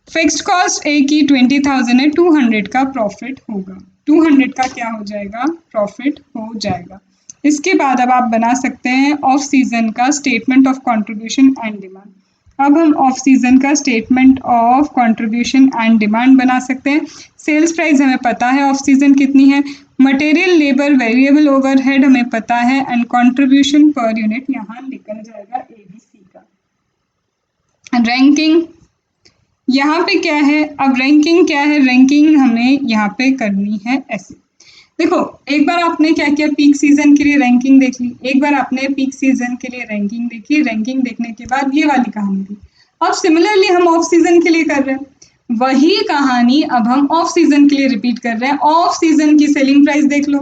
फिक्स्ड कॉस्ट ए की 20,000 है, 200 का प्रॉफिट होगा। 200 का क्या हो जाएगा? प्रॉफिट हो जाएगा। इसके बाद अब आप बना सकते हैं ऑफ सीजन का statement of contribution and demand. अब हम ऑफ सीजन का statement of contribution and demand बना सकते हैं। सेल्स प्राइस हमें पता है ऑफ सीजन कितनी है, मटेरियल लेबर वेरिएबल ओवरहेड हमें पता है एंड कंट्रीब्यूशन पर यूनिट यहाँ निकल जाएगा ABC का। रैंकिंग यहाँ पे क्या है? अब रैंकिंग क्या है? रैंकिंग हमें यहाँ पे करनी है ऐसे। देखो एक बार आपने क्या किया, पीक सीजन के लिए रैंकिंग देख ली, एक बार आपने पीक सीजन के लिए रैंकिंग देखी, रैंकिंग देखने के बाद ये वाली कहानी थी। अब सिमिलरली हम ऑफ सीजन के लिए कर रहे हैं, वही कहानी अब हम ऑफ सीजन के लिए रिपीट कर रहे हैं। ऑफ सीजन की सेलिंग प्राइस देख लो,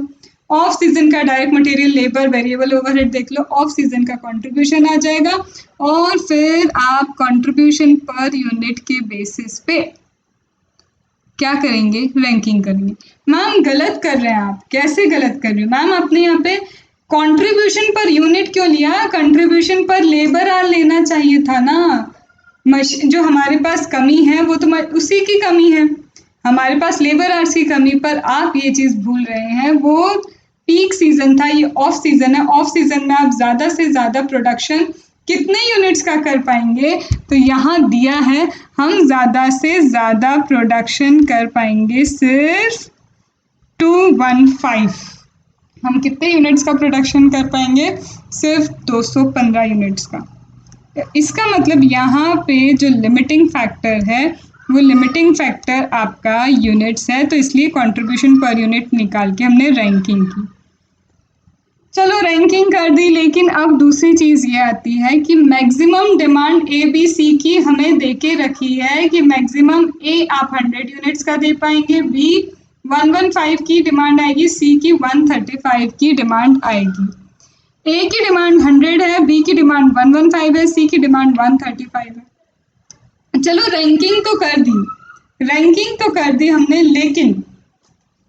ऑफ सीजन का direct material, labour, variable overhead देख लो, ऑफ सीजन का कंट्रीब्यूशन आ जाएगा और फिर आप कंट्रीब्यूशन पर यूनिट के बेसिस पे क्या करेंगे, रैंकिंग करेंगे। मैम गलत कर रहे हैं आप, कैसे गलत कर रहे हो मैम, आपने यहाँ पे कंट्रीब्यूशन पर यूनिट क्यों लिया, कंट्रीब्यूशन पर लेबर आर लेना चाहिए था ना। जो हमारे पास कमी है वो तो उसी की कमी है, हमारे पास लेबर आर्स की कमी पर आप ये चीज भूल रहे हैं। वो पीक सीजन था, ये ऑफ सीजन है, ऑफ सीजन में आप ज्यादा से ज्यादा प्रोडक्शन कितने यूनिट्स का कर पाएंगे, तो यहाँ दिया है हम ज्यादा से ज्यादा प्रोडक्शन कर पाएंगे सिर्फ 215। हम कितने यूनिट्स का प्रोडक्शन कर पाएंगे, सिर्फ 215 यूनिट्स का। इसका मतलब यहाँ पे जो लिमिटिंग फैक्टर है वो लिमिटिंग फैक्टर आपका यूनिट्स है, तो इसलिए कंट्रीब्यूशन पर यूनिट निकाल के हमने रैंकिंग की। चलो रैंकिंग कर दी, लेकिन अब दूसरी चीज ये आती है कि maximum demand A B C की हमें देके रखी है कि मैक्सिमम ए आप 100 यूनिट्स का दे पाएंगे, बी 115 की डिमांड आएगी, सी की 135 की डिमांड आएगी। ए की डिमांड 100 है, बी की डिमांड 115 है, सी की डिमांड 135 है। चलो रैंकिंग तो कर दी, रैंकिंग तो कर दी हमने, लेकिन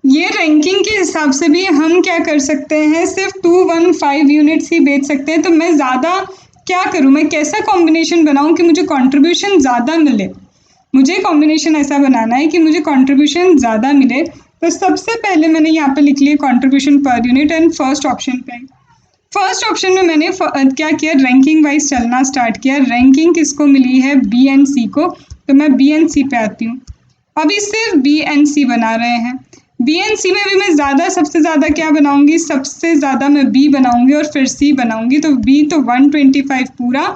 ये रैंकिंग के हिसाब से भी हम क्या कर सकते हैं, सिर्फ 215 यूनिट्स ही बेच सकते हैं। तो मैं ज़्यादा क्या करूँ, मैं कैसा कॉम्बिनेशन बनाऊँ कि मुझे कंट्रीब्यूशन ज़्यादा मिले, मुझे कॉम्बिनेशन ऐसा बनाना है कि मुझे कंट्रीब्यूशन ज़्यादा मिले। तो सबसे पहले मैंने यहाँ पे लिख लिया contribution per unit and first option पे, फर्स्ट ऑप्शन में मैंने क्या किया, रैंकिंग वाइज चलना स्टार्ट किया। रैंकिंग किसको मिली है, बी एंड सी को, तो मैं बी एंड सी पे आती हूँ। अभी सिर्फ बी एंड सी बना रहे हैं, बी एंड सी में भी मैं ज़्यादा सबसे ज़्यादा क्या बनाऊंगी, सबसे ज़्यादा मैं बी बनाऊंगी और फिर सी बनाऊंगी। तो बी तो 125 पूरा,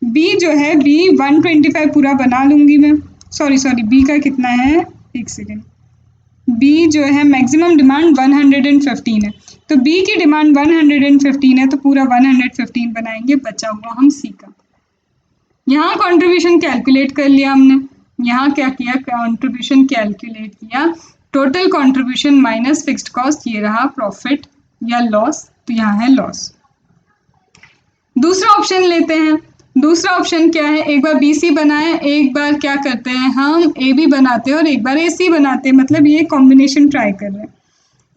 बी जो है बी 125 पूरा बना लूंगी मैं। सॉरी बी का कितना है, एक सेकेंड, बी जो है मैक्सिमम डिमांड 115 है, तो बी की डिमांड 115 है, तो पूरा 115 बनाएंगे, बचा हुआ हम सी का। यहाँ कंट्रीब्यूशन कैलकुलेट कर लिया हमने, यहाँ क्या किया, कंट्रीब्यूशन कैलकुलेट किया, total contribution minus fixed cost, ये रहा प्रॉफिट या लॉस, तो यहाँ है लॉस। दूसरा ऑप्शन लेते हैं, दूसरा ऑप्शन क्या है, एक बार बी सी बनाए, एक बार क्या करते हैं हम ए बी बनाते हैं और एक बार ए सी बनाते हैं, मतलब ये कॉम्बिनेशन ट्राई कर रहे हैं।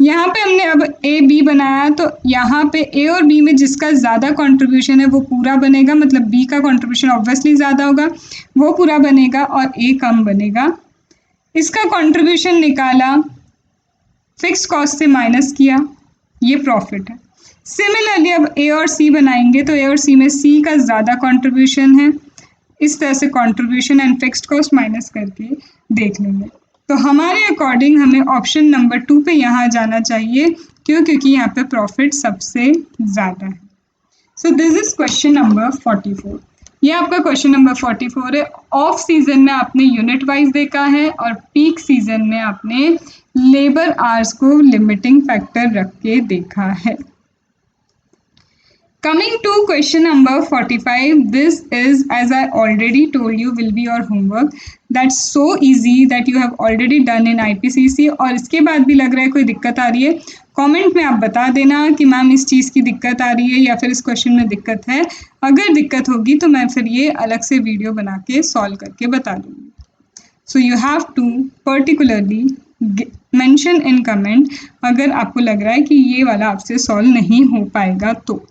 यहाँ पे हमने अब ए बी बनाया, तो यहाँ पे ए और बी में जिसका ज़्यादा कंट्रीब्यूशन है वो पूरा बनेगा, मतलब बी का कंट्रीब्यूशन ऑब्वियसली ज़्यादा होगा, वो पूरा बनेगा और ए कम बनेगा। इसका कंट्रीब्यूशन निकाला, फिक्स कॉस्ट से माइनस किया, ये प्रॉफिट है। सिमिलरली अब ए और सी बनाएंगे, तो ए और सी में सी का ज़्यादा कंट्रीब्यूशन है, इस तरह से contribution and fixed cost minus करके देख लेंगे। तो हमारे अकॉर्डिंग हमें ऑप्शन नंबर 2 पे यहाँ जाना चाहिए, क्योंकि यहाँ पे प्रॉफिट सबसे ज़्यादा है। So this is question number 44। ये आपका क्वेश्चन नंबर 44 है। ऑफ सीजन में आपने यूनिट वाइज देखा है और पीक सीजन में आपने लेबर आवर्स को लिमिटिंग फैक्टर रख के देखा है। Coming to question number 45, this is, as I already told you, will be your homework. That's so easy that you have already done in IPCC. और इसके बाद भी लग रहा है कोई दिक्कत आ रही है, कमेंट में आप बता देना कि मैम इस चीज़ की दिक्कत आ रही है या फिर इस क्वेश्चन में दिक्कत है। अगर दिक्कत होगी तो मैं फिर ये अलग से वीडियो बना के सॉल्व करके बता दूँगी। So you have to particularly mention in comment अगर आपको लग रहा है कि ये वाला आपसे सॉल्व नहीं हो पाएगा तो।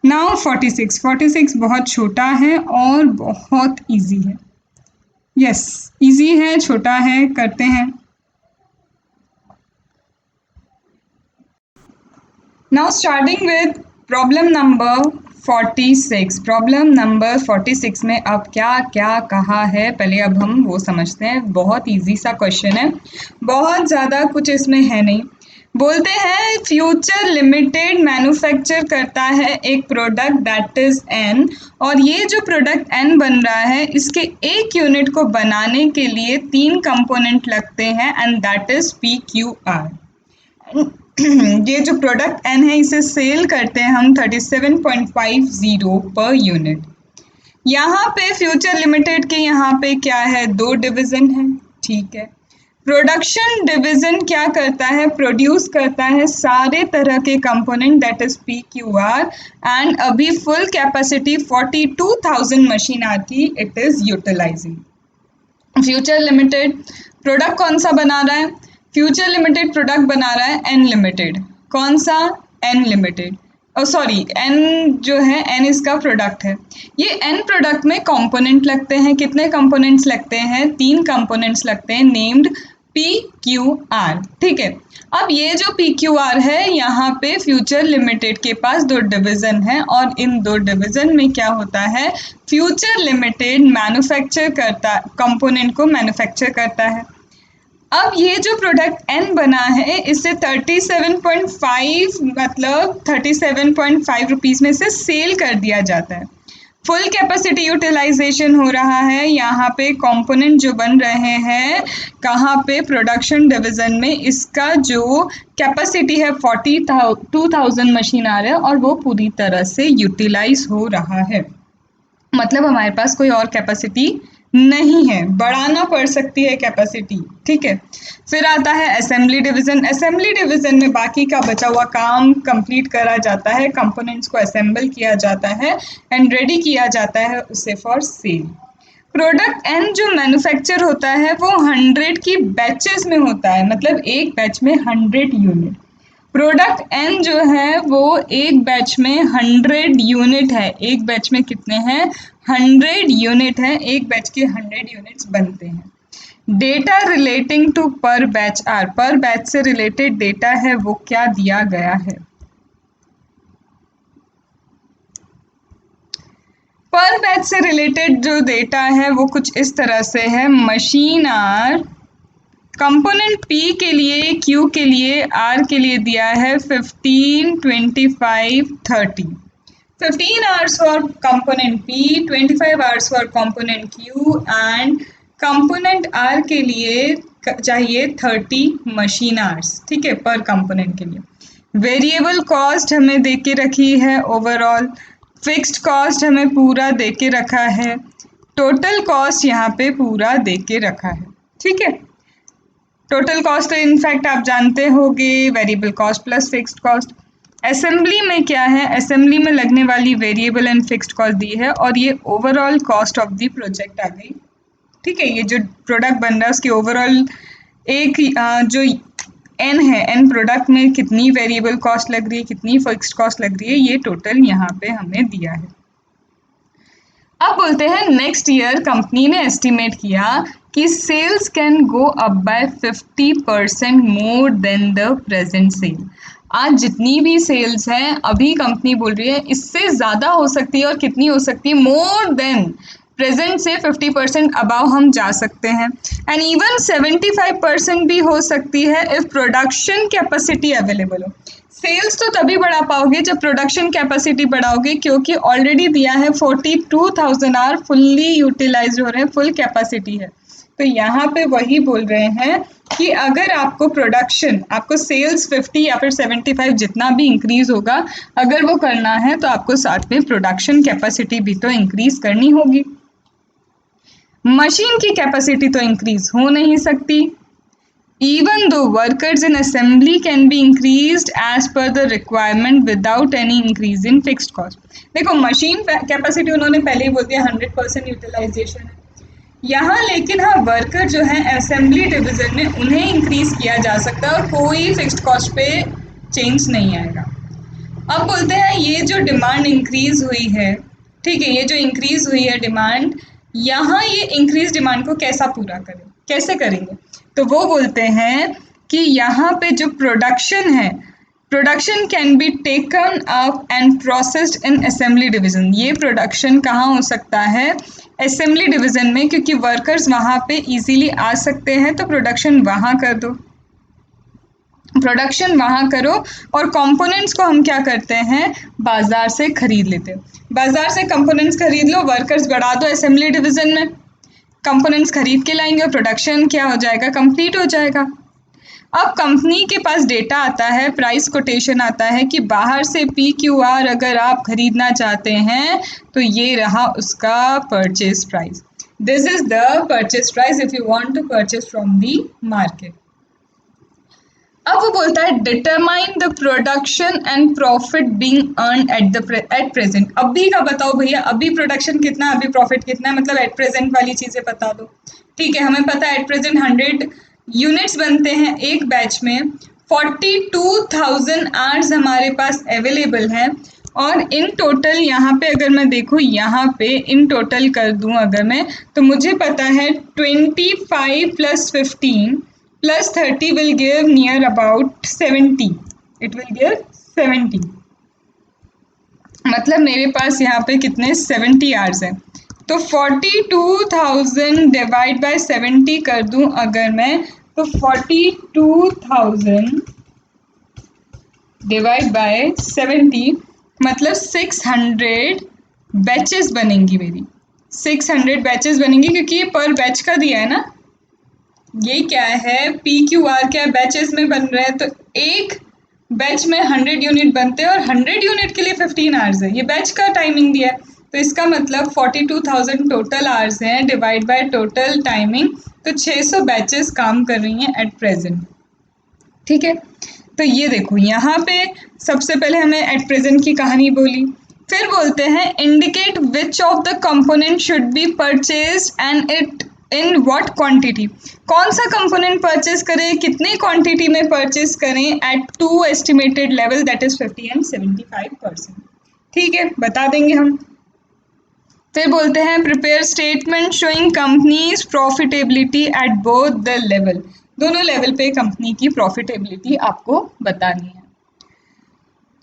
नाउ 46 बहुत छोटा है और बहुत इजी है। यस इजी है, छोटा है, करते हैं। Now starting with problem number 46। Problem number 46 में अब क्या क्या कहा है, पहले अब हम वो समझते हैं। बहुत इजी सा क्वेश्चन है, बहुत ज़्यादा कुछ इसमें है नहीं। बोलते हैं फ्यूचर लिमिटेड मैन्युफैक्चर करता है एक प्रोडक्ट दैट इज एन, और ये जो प्रोडक्ट एन बन रहा है इसके एक यूनिट को बनाने के लिए 3 कंपोनेंट लगते हैं and that is P Q R. ये जो प्रोडक्ट एन है इसे सेल करते हैं हम 37.50 पर यूनिट। यहाँ पे फ्यूचर लिमिटेड के यहाँ पे क्या है, 2 डिवीजन है, ठीक है। प्रोडक्शन डिवीजन क्या करता है, प्रोड्यूस करता है सारे तरह के component that is PQR and अभी फुल कैपेसिटी 42,000 मशीन आर की it is utilizing. Future limited product कौन सा बना रहा है, फ्यूचर लिमिटेड प्रोडक्ट बना रहा है एन लिमिटेड। कौन सा, एन लिमिटेड, सॉरी एन जो है एन इसका प्रोडक्ट है। ये एन प्रोडक्ट में कंपोनेंट लगते हैं, कितने कंपोनेंट्स लगते हैं, 3 कंपोनेंट्स लगते हैं नेम्ड PQR, ठीक है। अब ये जो PQR है यहाँ पे फ्यूचर लिमिटेड के पास 2 डिवीजन है और इन 2 डिवीजन में क्या होता है, फ्यूचर लिमिटेड मैन्युफैक्चर करता, कंपोनेंट को मैन्युफैक्चर करता है। अब ये जो प्रोडक्ट एन बना है इसे 37.5 मतलब 37.5 रुपीज़ में से सेल कर दिया जाता है। फुल कैपेसिटी यूटिलाइजेशन हो रहा है, यहाँ पे कंपोनेंट जो बन रहे हैं कहाँ पे, प्रोडक्शन डिवीजन में। इसका जो कैपेसिटी है 42,000 मशीन आ रहा है और वो पूरी तरह से यूटिलाइज हो रहा है, मतलब हमारे पास कोई और कैपेसिटी नहीं है, बढ़ाना पड़ सकती है कैपेसिटी, ठीक है। फिर आता है असेंबली डिवीजन। असेंबली डिवीजन में बाकी का बचा हुआ काम कंप्लीट करा जाता है, कंपोनेंट्स को असेंबल किया जाता है एंड रेडी किया जाता है उसे फॉर सेल। प्रोडक्ट एन जो मैन्युफैक्चर होता है वो 100 की बैचेस में होता है, मतलब एक बैच में 100 यूनिट। प्रोडक्ट एन जो है वो एक बैच में 100 यूनिट है, एक बैच में कितने हैं, 100 यूनिट है, एक बैच के 100 यूनिट्स बनते हैं। डेटा रिलेटिंग टू पर बैच आर, पर बैच से रिलेटेड डेटा है वो क्या दिया गया है, पर बैच से रिलेटेड जो डेटा है वो कुछ इस तरह से है, मशीन आर कंपोनेंट P के लिए, Q के लिए, R के लिए दिया है 15, 25, 30। 15 hours for component P, 25 hours for component Q and component R के लिए चाहिए 30 मशीन आवर्स, ठीक है, पर कंपोनेंट के लिए। वेरिएबल कॉस्ट हमें दे के रखी है ओवरऑल, फिक्स्ड कॉस्ट हमें पूरा दे के रखा है, टोटल कॉस्ट यहाँ पे पूरा दे के रखा है, ठीक है। टोटल कॉस्ट इनफैक्ट आप जानते होंगे, variable cost plus fixed cost. Assembly में क्या है, असेंबली में लगने वाली वेरिएबल एंड फिक्स्ड कॉस्ट दी है और ये overall cost of the project आ गई, ठीक है। ये जो प्रोडक्ट बन रहा है उसकी ओवरऑल एक जो एन है, एन प्रोडक्ट में कितनी वेरिएबल कॉस्ट लग रही है, कितनी फिक्स्ड कॉस्ट लग रही है, ये टोटल यहाँ पे हमें दिया है। अब बोलते हैं नेक्स्ट ईयर कंपनी ने एस्टिमेट किया कि sales can go up by 50% more than the present sale. आज जितनी भी सेल्स हैं अभी कंपनी बोल रही है इससे ज़्यादा हो सकती है, और कितनी हो सकती है, मोर देन प्रेजेंट से 50% अबाव हम जा सकते हैं, एंड इवन 75% भी हो सकती है इफ प्रोडक्शन कैपेसिटी अवेलेबल हो। सेल्स तो तभी बढ़ा पाओगे जब प्रोडक्शन कैपेसिटी बढ़ाओगे, क्योंकि ऑलरेडी दिया है 42,000 आवर फुल्ली यूटिलाइज हो रहे हैं, फुल कैपेसिटी है। तो यहाँ पे वही बोल रहे हैं कि अगर आपको प्रोडक्शन, आपको सेल्स 50 या फिर 75 जितना भी इंक्रीज होगा, अगर वो करना है तो आपको साथ में प्रोडक्शन कैपेसिटी भी तो इंक्रीज करनी होगी। मशीन की कैपेसिटी तो इंक्रीज हो नहीं सकती। Even though workers in assembly can be increased as per the requirement without any increase in fixed cost। देखो मशीन कैपेसिटी उन्होंने पहले ही बोल दिया 100% यूटिलाइजेशन है यहाँ, लेकिन हाँ वर्कर जो है असेंबली डिवीजन में उन्हें इंक्रीज किया जा सकता है और कोई फिक्स्ड कॉस्ट पे चेंज नहीं आएगा। अब बोलते हैं ये जो डिमांड इंक्रीज हुई है, ठीक है, ये जो इंक्रीज हुई है डिमांड, यहाँ ये इंक्रीज डिमांड को कैसा पूरा करें, कैसे करेंगे, तो वो बोलते हैं कि यहाँ पे जो प्रोडक्शन है, production can be taken up and processed in assembly division. ये प्रोडक्शन कहाँ हो सकता है, असेंबली डिवीजन में, क्योंकि वर्कर्स वहाँ पे इजीली आ सकते हैं, तो प्रोडक्शन वहाँ कर दो, प्रोडक्शन वहाँ करो, और कंपोनेंट्स को हम क्या करते हैं, बाजार से खरीद लेते हैं। बाजार से कंपोनेंट्स खरीद लो, वर्कर्स बढ़ा दो असेंबली डिवीजन में, कंपोनेंट्स खरीद के लाएंगे और प्रोडक्शन क्या हो जाएगा, कंप्लीट हो जाएगा। अब कंपनी के पास डेटा आता है, प्राइस कोटेशन आता है कि बाहर से PQR अगर आप खरीदना चाहते हैं तो ये रहा उसका purchase price. This is the purchase price if you want to purchase from the market. अब वो बोलता है determine the production and profit being earn at present. अभी का बताओ भैया, अभी प्रोडक्शन कितना है, अभी प्रॉफिट कितना है, मतलब एट प्रेजेंट वाली चीजें बता दो। ठीक है, हमें पता है एट प्रेजेंट 100 यूनिट्स बनते हैं एक बैच में, 42,000 आवर्स हमारे पास अवेलेबल हैं, और इन टोटल यहाँ पे अगर मैं देखूँ, यहाँ पे इन टोटल कर दूँ अगर मैं, तो मुझे पता है 25 + 15 + 30 will give near about 70. It will give 70. मतलब मेरे पास यहाँ पे कितने 70 आवर्स हैं। तो 42,000 डिवाइड बाय 70 कर दूं अगर मैं, तो 42,000 डिवाइड बाय 70 मतलब 600 बैचेस बनेंगी मेरी, 600 बैचेस बनेंगी, क्योंकि ये पर बैच का दिया है ना। ये क्या है, PQR क्या बैचेस में बन रहे हैं, तो एक बैच में 100 यूनिट बनते हैं और 100 यूनिट के लिए 15 आवर्स है, ये बैच का टाइमिंग दिया है। तो इसका मतलब 42,000 टोटल आवर्स हैं डिवाइड बाय टोटल टाइमिंग, तो 600 बैचेस काम कर रही हैं एट प्रेजेंट। ठीक है, तो ये देखो यहाँ पे सबसे पहले हमें एट प्रेजेंट की कहानी बोली, फिर बोलते हैं indicate which of the component should be purchase and it in what quantity. कौन सा कंपोनेंट परचेज करें, कितनी क्वांटिटी में परचेज करें at two estimated level, that is 50 and 75%। ठीक है, बता देंगे हम। फिर बोलते हैं prepare statement showing company's profitability at both the level. दोनों लेवल पे कंपनी की प्रॉफिटेबिलिटी आपको बतानी है।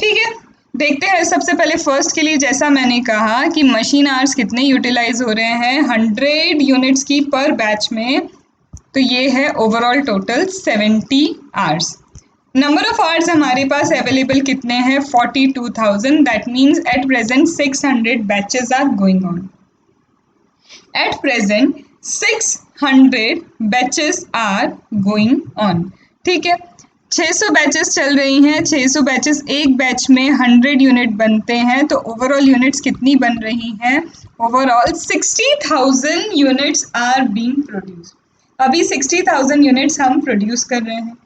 ठीक है, देखते हैं सबसे पहले फर्स्ट के लिए, जैसा मैंने कहा कि मशीन आवर्स कितने यूटिलाइज हो रहे हैं 100 यूनिट्स की पर बैच में, तो ये है overall total 70 hours. Number of hours हमारे पास अवेलेबल कितने हैं 42,000, that means at present 600 batches are going on. At present 600 batches are going on. ठीक है, 600 बैचेस चल रही हैं, 600 बैचेस, एक बैच में 100 यूनिट बनते हैं, तो ओवरऑल यूनिट्स कितनी बन रही हैं, overall 60,000 units are being produce. अभी 60,000 यूनिट्स हम प्रोड्यूस कर रहे हैं।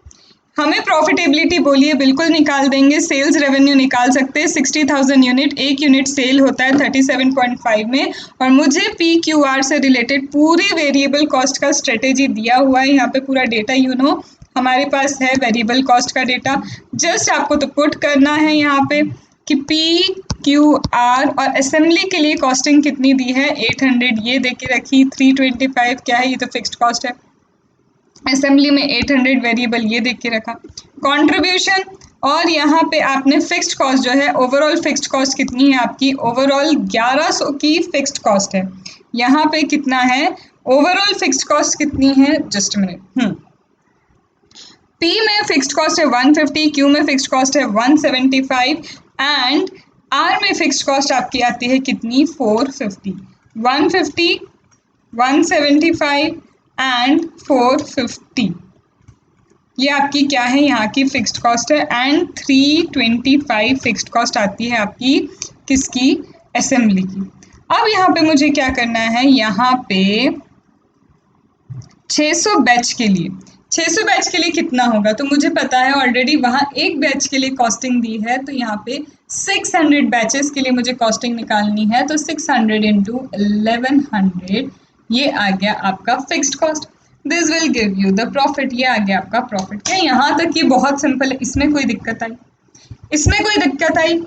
हमें प्रॉफिटेबिलिटी बोलिए, बिल्कुल निकाल देंगे, सेल्स रेवेन्यू निकाल सकते हैं। 60,000 यूनिट, एक यूनिट सेल होता है 37.5 में, और मुझे PQR से रिलेटेड पूरी वेरिएबल कॉस्ट का स्ट्रेटेजी दिया हुआ है, यहाँ पे पूरा डेटा हमारे पास है, वेरिएबल कॉस्ट का डेटा। जस्ट आपको तो पुट करना है यहाँ पे कि PQR, और असेंबली के लिए कॉस्टिंग कितनी दी है 800, ये दे के रखी। 325 क्या है, ये तो फिक्स्ड कॉस्ट है। असेंबली में 800 वेरिएबल, ये देख के रखा। कंट्रीब्यूशन, और यहाँ पे आपने फिक्स्ड कॉस्ट जो है, ओवरऑल फिक्स्ड कॉस्ट कितनी है आपकी, ओवरऑल 1100 की फिक्स्ड कॉस्ट है। यहाँ पे कितना है ओवरऑल फिक्स्ड कॉस्ट कितनी है, जस्ट मिनट। P में फिक्स्ड कॉस्ट है 150, Q में फिक्स्ड कॉस्ट है 175, एंड R में फिक्स्ड कॉस्ट आपकी आती है कितनी 450। 150, 175 एंड 450, ये आपकी क्या है, यहाँ की फिक्स्ड कॉस्ट है। एंड 325 फिक्स्ड कॉस्ट आती है आपकी किसकी, असेंबली की। अब यहाँ पे मुझे क्या करना है, यहाँ पे 600 बैच के लिए, 600 बैच के लिए कितना होगा, तो मुझे पता है ऑलरेडी वहाँ एक बैच के लिए कॉस्टिंग दी है, तो यहाँ पे 600 बैचेस के लिए मुझे कॉस्टिंग निकालनी है, तो 600 इंटू 1100, ये आ गया आपका fixed cost. This will give you the profit, ये आ गया आपका प्रॉफिट। क्या यहाँ तक ये बहुत सिंपल है, इसमें कोई दिक्कत आई, इसमें कोई दिक्कत आई?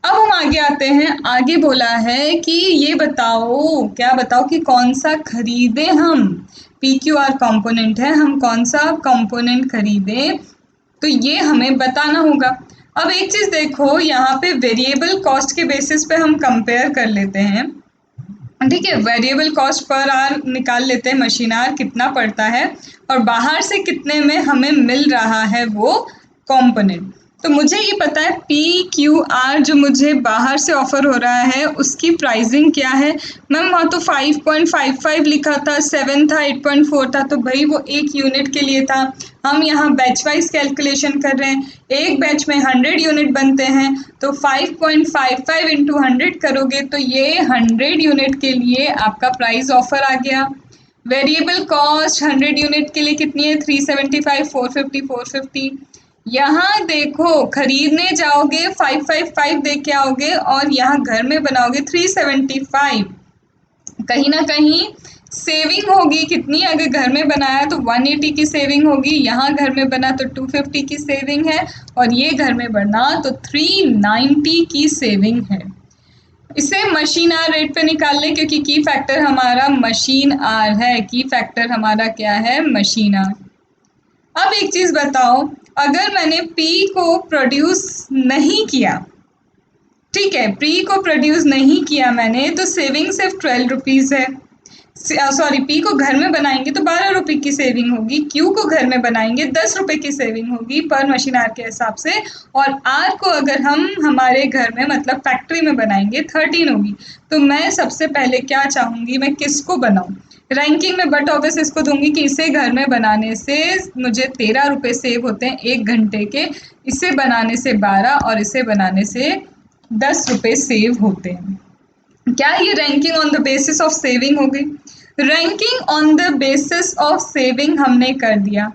अब हम आगे आते हैं, आगे बोला है कि ये बताओ, क्या बताओ कि कौन सा खरीदे हम, PQR कंपोनेंट है, हम कौन सा कंपोनेंट खरीदें, तो ये हमें बताना होगा। अब एक चीज देखो, यहाँ पे वेरिएबल कॉस्ट के बेसिस पे हम कंपेयर कर लेते हैं। ठीक है, वेरिएबल कॉस्ट पर आवर निकाल लेते हैं, मशीन आवर कितना पड़ता है और बाहर से कितने में हमें मिल रहा है वो कंपोनेंट। तो मुझे ये पता है PQR जो मुझे बाहर से ऑफर हो रहा है उसकी प्राइसिंग क्या है। मैम वहाँ तो 5.55 लिखा था, 7 था, 8.4 था, तो भाई वो एक यूनिट के लिए था। हम यहाँ बैच वाइज कैलकुलेशन कर रहे हैं, एक बैच में 100 यूनिट बनते हैं, तो 5.55 इंटू 100 करोगे तो ये 100 यूनिट के लिए आपका प्राइस ऑफर आ गया। वेरिएबल कॉस्ट 100 यूनिट के लिए कितनी है, 375, 450, 450। यहाँ देखो खरीदने जाओगे 555 दे के आओगे और यहाँ घर में बनाओगे 375। कहीं ना कहीं सेविंग होगी कितनी, अगर घर में बनाया तो 180 की सेविंग होगी, यहाँ घर में बना तो 250 की सेविंग है, और ये घर में बना तो 390 की सेविंग है। इसे मशीन आर रेट पे निकाल ले, क्योंकि की फैक्टर हमारा मशीन आर है। की फैक्टर हमारा क्या है, मशीन आर। अब एक चीज बताओ, अगर मैंने पी को प्रोड्यूस नहीं किया, ठीक है, पी को प्रोड्यूस नहीं किया मैंने, तो सेविंग सिर्फ 12 रुपीज़ है। सॉरी, पी को घर में बनाएंगे तो 12 रुपये की सेविंग होगी, क्यू को घर में बनाएंगे 10 रुपये की सेविंग होगी पर मशीन आर के हिसाब से, और आर को अगर हम हमारे घर में मतलब फैक्ट्री में बनाएंगे 13 होगी। तो मैं सबसे पहले क्या चाहूँगी, मैं किसको बनाऊँ रैंकिंग में, बट ऑब्वियस इसको दूंगी कि इसे घर में बनाने से मुझे 13 रुपये सेव होते हैं 1 घंटे के, इसे बनाने से 12 और इसे बनाने से 10 रुपये सेव होते हैं। क्या ये ranking on the basis of saving हो गई? Ranking on the basis of saving हमने कर दिया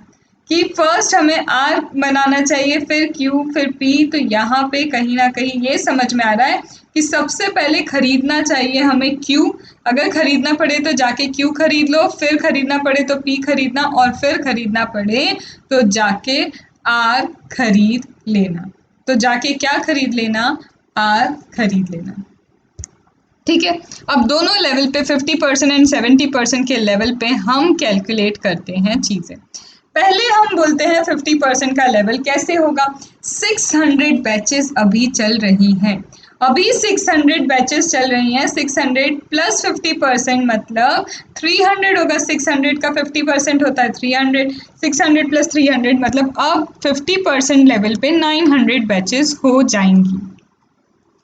कि फर्स्ट हमें आर बनाना चाहिए, फिर क्यू, फिर पी। तो यहाँ पे कहीं ना कहीं ये समझ में आ रहा है कि सबसे पहले खरीदना चाहिए हमें क्यू। अगर खरीदना पड़े तो जाके क्यू खरीद लो, फिर खरीदना पड़े तो पी खरीदना, और फिर खरीदना पड़े तो जाके आर खरीद लेना। तो जाके क्या खरीद लेना, आर खरीद लेना। ठीक है, अब दोनों लेवल पे 50% एंड 70% के लेवल पे हम कैलकुलेट करते हैं चीज़ें। पहले हम बोलते हैं 50% का लेवल कैसे होगा। 600 बैचेस अभी चल रही हैं, अभी 600 बैचेस चल रही हैं। 600 प्लस 50% मतलब 300 होगा। 600 का 50% होता है 300, 600 प्लस 300 मतलब अब 50% लेवल पे 900 बैचेस हो जाएंगी।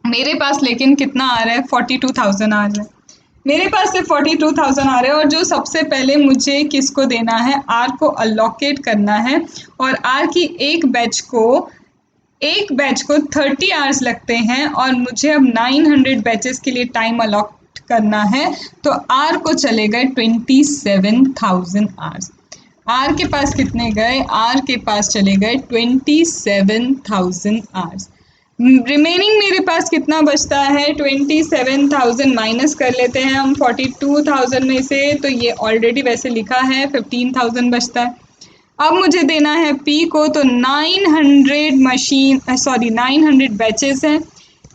मेरे पास लेकिन कितना आ रहा है, 42,000 आ रहा है। मेरे पास से 42,000 आ रहा है, और जो सबसे पहले मुझे किसको देना है, आर को अलोकेट करना है। और आर की एक बैच को 30 आवर्स लगते हैं, और मुझे अब 900 बैचेस के लिए टाइम अलॉट करना है। तो आर को चले गए 27,000 आवर्स। आर के पास कितने गए, आर के पास चले गए 27,000 आवर्स। रिमेनिंग मेरे पास कितना बचता है, 27,000 माइनस कर लेते हैं हम 42,000 में से, तो ये ऑलरेडी वैसे लिखा है 15,000 बचता है। अब मुझे देना है पी को, तो 900 बैचेस हैं,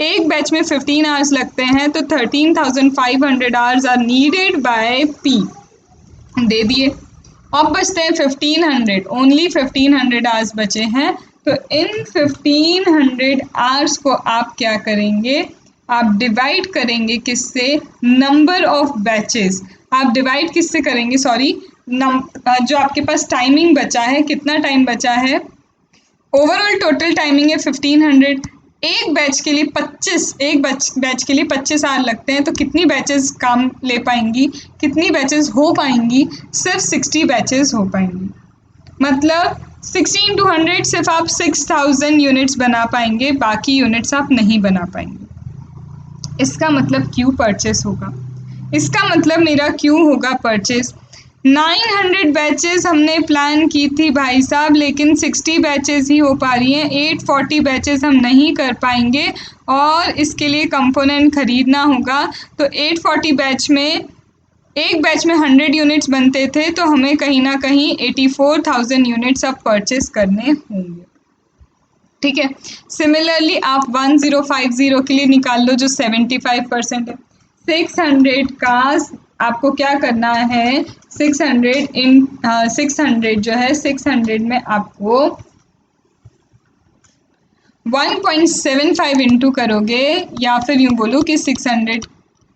एक बैच में 15 आवर्स लगते हैं, तो 13,500 hours are needed by P, दे दिए। अब बचते हैं 1500, ओनली 1500 आवर्स बचे हैं। तो इन 1500 आवर्स को आप क्या करेंगे, आप डिवाइड करेंगे किससे, नंबर ऑफ बैचेस। आप डिवाइड किससे करेंगे, सॉरी, जो आपके पास टाइमिंग बचा है, कितना टाइम बचा है, ओवरऑल टोटल टाइमिंग है 1500, एक बैच के लिए 25 आवर लगते हैं, तो कितनी बैचेस काम ले पाएंगी, कितनी बैचेस हो पाएंगी, सिर्फ 60 बैचेस हो पाएंगी। मतलब 16 into 100 सिर्फ आप 6000 यूनिट्स बना पाएंगे, बाकी यूनिट्स आप नहीं बना पाएंगे। इसका मतलब क्यू परचेस होगा, इसका मतलब मेरा क्यू होगा परचेस। 900 बैचेस हमने प्लान की थी भाई साहब, लेकिन 60 बैचेस ही हो पा रही हैं, 840 बैचेस हम नहीं कर पाएंगे, और इसके लिए कंपोनेंट खरीदना होगा। तो 840 बैच में, एक बैच में 100 यूनिट्स बनते थे, तो हमें कहीं ना कहीं 84,000 यूनिट्स अब परचेस करने होंगे। ठीक है, सिमिलरली आप 1050 के लिए निकाल लो जो 75% है। 600 का आपको क्या करना है, 600 जो है 600 में आपको 1.75 इंटू करोगे, या फिर यूँ बोलो कि 600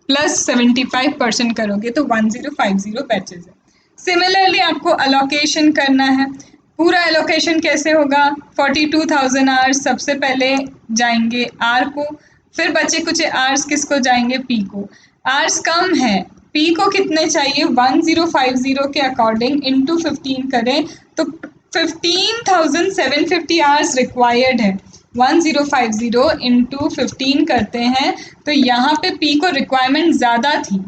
प्लस 75% करोगे तो 1050 बैचेज है। सिमिलरली आपको अलोकेशन करना है, पूरा एलोकेशन कैसे होगा? 42,000 आवर्स सबसे पहले जाएंगे आर को, फिर बचे कुछ आवर्स किसको जाएंगे? पी को। आवर्स कम है, पी को कितने चाहिए? 1050 के अकॉर्डिंग इंटू 15 करें तो 15,750 आवर्स रिक्वायर्ड है। 1050 इंटू 15 करते हैं तो यहाँ पे पी को रिक्वायरमेंट ज़्यादा थी,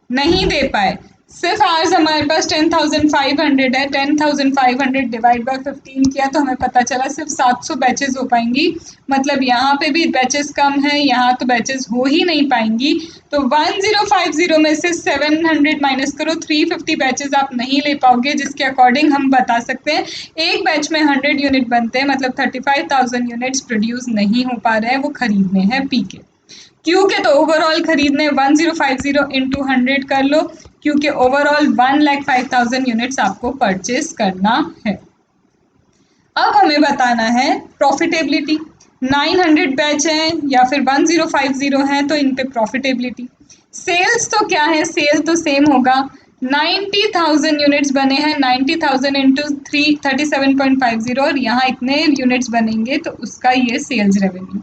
नहीं दे पाए। सिर्फ आवर्स हमारे पास 10,500 है, 10,500 डिवाइड बाय 15 किया तो हमें पता चला सिर्फ 700 बैचेस हो पाएंगी। मतलब यहाँ पे भी बैचेस कम है, यहाँ तो बैचेस हो ही नहीं पाएंगी। तो 1050 में से 700 माइनस करो, 350 बैचेस आप नहीं ले पाओगे, जिसके अकॉर्डिंग हम बता सकते हैं एक बैच में 100 यूनिट बनते हैं, मतलब 35,000 यूनिट्स प्रोड्यूस नहीं हो पा रहे हैं, वो खरीदने हैं पी के। क्यू के तो ओवरऑल खरीदने 1050 इंटू 100 कर लो, क्योंकि ओवरऑल 1,05,000 यूनिट्स आपको परचेज करना है। अब हमें बताना है प्रॉफिटेबिलिटी। 900 बैच है या फिर 1050 है तो इन पे प्रॉफिटेबिलिटी। सेल्स तो क्या है? सेल तो सेम होगा, 90,000 यूनिट्स बने हैं, 90,000 इंटू 37.50 और यहाँ इतने यूनिट्स बनेंगे तो उसका ये सेल्स रेवेन्यू।